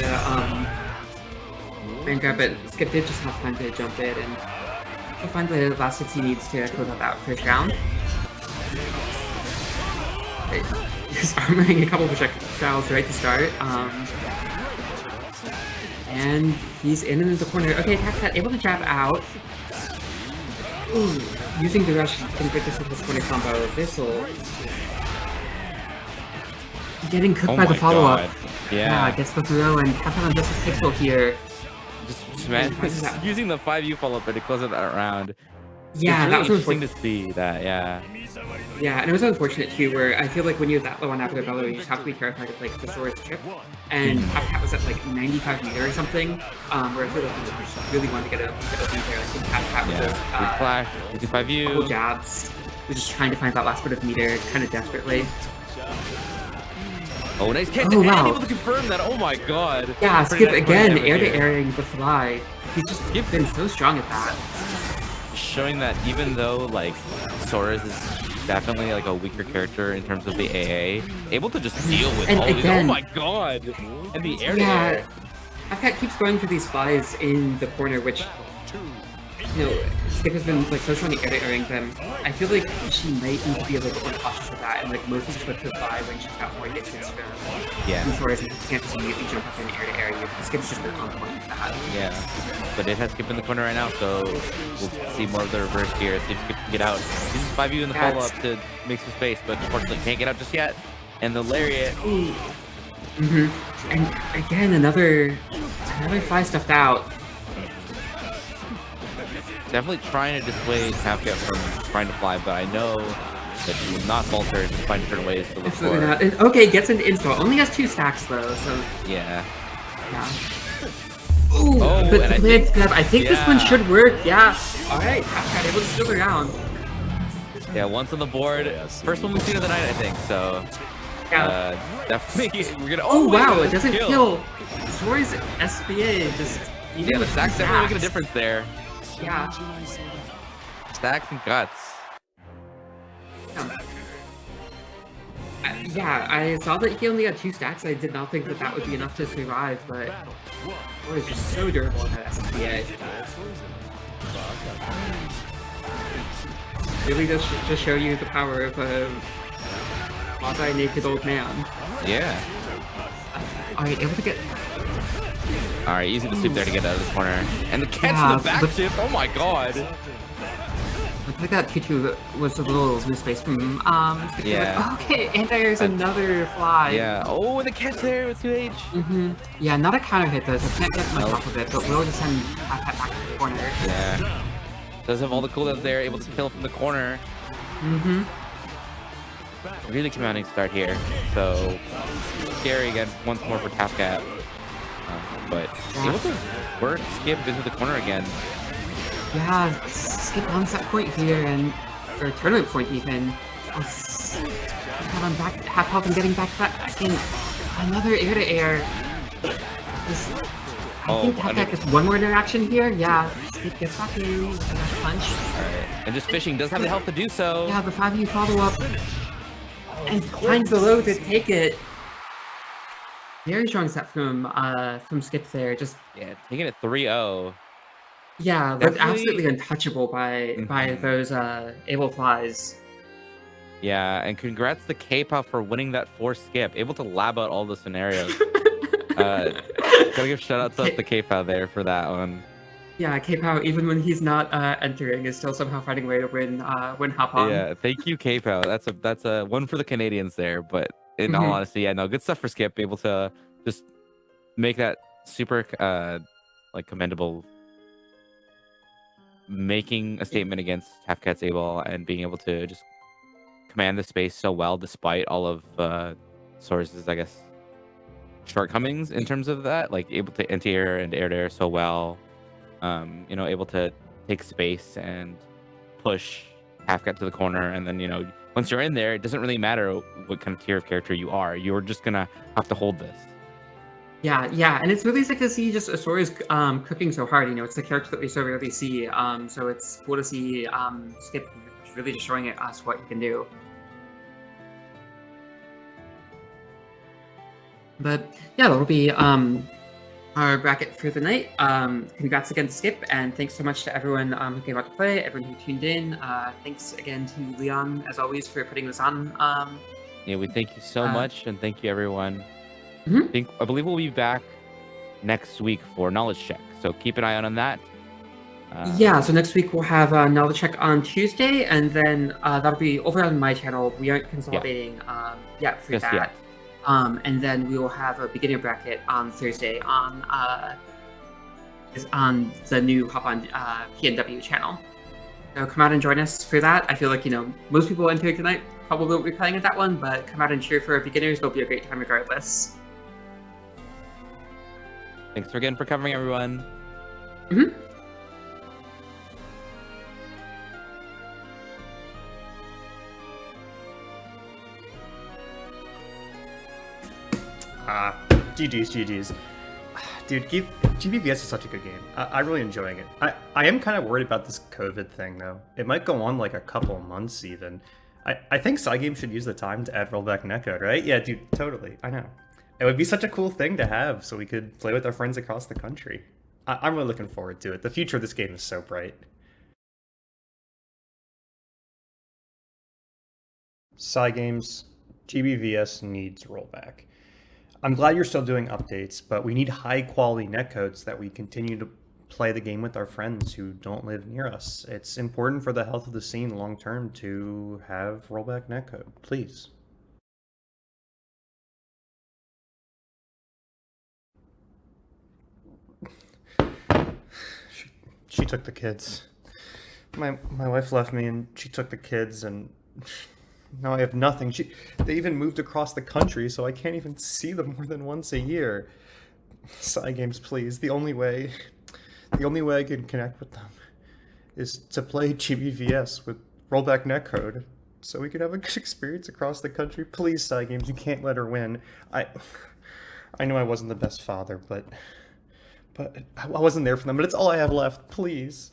rain grab, but Skip did just have time to jump it, and he'll find the last hits he needs to close out that first round. Just armoring a couple of projectiles right to start. And he's in the corner. Okay, Cat able to jab out. Ooh, using the rush to convert this into a corner combo. This'll... Getting cooked by the follow-up. Yeah, gets the throw, and Cat on just a pixel here. Just using the 5U follow-up to close out that round. Yeah, really that was interesting to see that, yeah. Yeah, and it was unfortunate too, where I feel like when you're that low on after the bellow, you just have to be terrified of the Sora's chip. And Cat was at 95 meter or something, where I feel like he just really wanted to get a open there. I think Cat was flash, 5U. Couple jabs. We're just trying to find that last bit of meter kind of desperately. Oh, nice catch! Oh, wow. Able to confirm that. Oh my god! Yeah, Skip again, air-to-airing the fly. He's just been so strong at that. Showing that even though Sora's is definitely a weaker character in terms of the AA, able to just deal with all these. Oh my god! And the air-to-air. Yeah, Cat keeps going for these flies in the corner, which Skip has been so strong at air-to-airing them. I feel like she might need to be a little bit more cautious with that, and mostly just let her fly when she's got more distance from Sora's, and can't just immediately jump up in the air-to-air. Skip's just been on point with that. Yeah, but it has Skip in the corner right now, so we'll see more of the reverse here. See if Skip can get out. Uses 5U in the follow-up to make some space, but unfortunately can't get out just yet. And the lariat. And again, another fly stuffed out. Definitely trying to dissuade Tapcat from trying to fly, but I know that she will not falter and find different ways to look for. Okay, gets into install. Only has 2 stacks though, so yeah. Ooh, but I think this one should work. Yeah. All right, Tapcat able to steal the round. Yeah, once on the board. First one we've seen of the night, I think. So yeah. definitely we're gonna. Oh wow, it doesn't kill. Sora's SBA just Even the with stacks definitely making a difference there. Yeah. Stacks and guts. Yeah, I saw that he only had 2 stacks. I did not think that that would be enough to survive, but boy, it's just so durable in that SSBA. Really does just show you the power of a quasi-naked old man. Yeah. Alright, able to get... Alright, easy to sweep there to get out of this corner. And the catch Yeah, in the back shift, oh my god. I think that Q2 was a little misspaced from, Yeah. Okay, and there's another fly. Yeah. Oh, and the catch there with 2H. Yeah, not a counter hit though, so I can't get much off of it, but we'll just send back to the corner. Yeah. Does have all the cooldowns there, able to kill from the corner. Really commanding start here. So, scary again once more for Tapcat. But able to work Skip into the corner again. Yeah, Skip on set point here, or tournament point even. I'm back half health and getting back in another air to air. I think Tapcat gets one more interaction here. Yeah, Skip gets back in, punch. Alright, and just fishing does have the health to do so. Yeah, the 5U follow up. And finds the low to take it. Very strong set from Skip there. Just taking it 3-0. yeah, looked absolutely untouchable by those able flies. Yeah, and congrats to K-Pop for winning that 4 skip. Able to lab out all the scenarios. Gotta give shout out to the K-Pop there for that one. Yeah, K-Pow, even when he's not entering, is still somehow finding a way to win hop on. Yeah, thank you, K-Pow. That's a one for the Canadians there. But in all honesty, yeah, no, good stuff for Skip. Able to just make that super like commendable, making a statement against Tapcat's able and being able to just command the space so well despite all of Source's, I guess, shortcomings in terms of that. Like able to anti-air and air so well. You know, able to take space and push Halfcat to the corner, and then, you know, once you're in there, it doesn't really matter what kind of tier of character you are. You're just gonna have to hold this. Yeah, and it's really sick to see just Asoria's cooking so hard. You know, it's the character that we so rarely see. So it's cool to see Skip really just showing us what he can do. But yeah, that'll be our bracket for the night. Congrats again to Skip, and thanks so much to everyone who came out to play, everyone who tuned in. Thanks again to Leon, as always, for putting this on. Yeah, we thank you so much, and thank you everyone. I believe we'll be back next week for Knowledge Check, so keep an eye out on that. Yeah, so next week we'll have Knowledge Check on Tuesday, and then that'll be over on my channel. We aren't consolidating yet for that. Yet. And then we will have a beginner bracket on Thursday on the new Hop on PNW channel. So come out and join us for that. I feel like, you know, most people entering tonight probably won't be playing at that one, but come out and cheer for our beginners. It'll be a great time regardless. Thanks again for covering, everyone. GG's. Dude, GBVS is such a good game. I'm really enjoying it. I am kind of worried about this COVID thing, though. It might go on like a couple of months, even. I think Cygames should use the time to add rollback netcode, right? Yeah, dude, totally. I know. It would be such a cool thing to have, so we could play with our friends across the country. I'm really looking forward to it. The future of this game is so bright. Cygames, GBVS needs rollback. I'm glad you're still doing updates, but we need high-quality netcodes that we continue to play the game with our friends who don't live near us. It's important for the health of the scene long-term to have rollback netcode, please. She took the kids. My wife left me and she took the kids, and now I have nothing. They even moved across the country, so I can't even see them more than once a year. Cygames, please. The only way I can connect with them is to play GBVS with rollback netcode, so we could have a good experience across the country. Please, Cygames, you can't let her win. I know I wasn't the best father, but but I wasn't there for them. But it's all I have left. Please.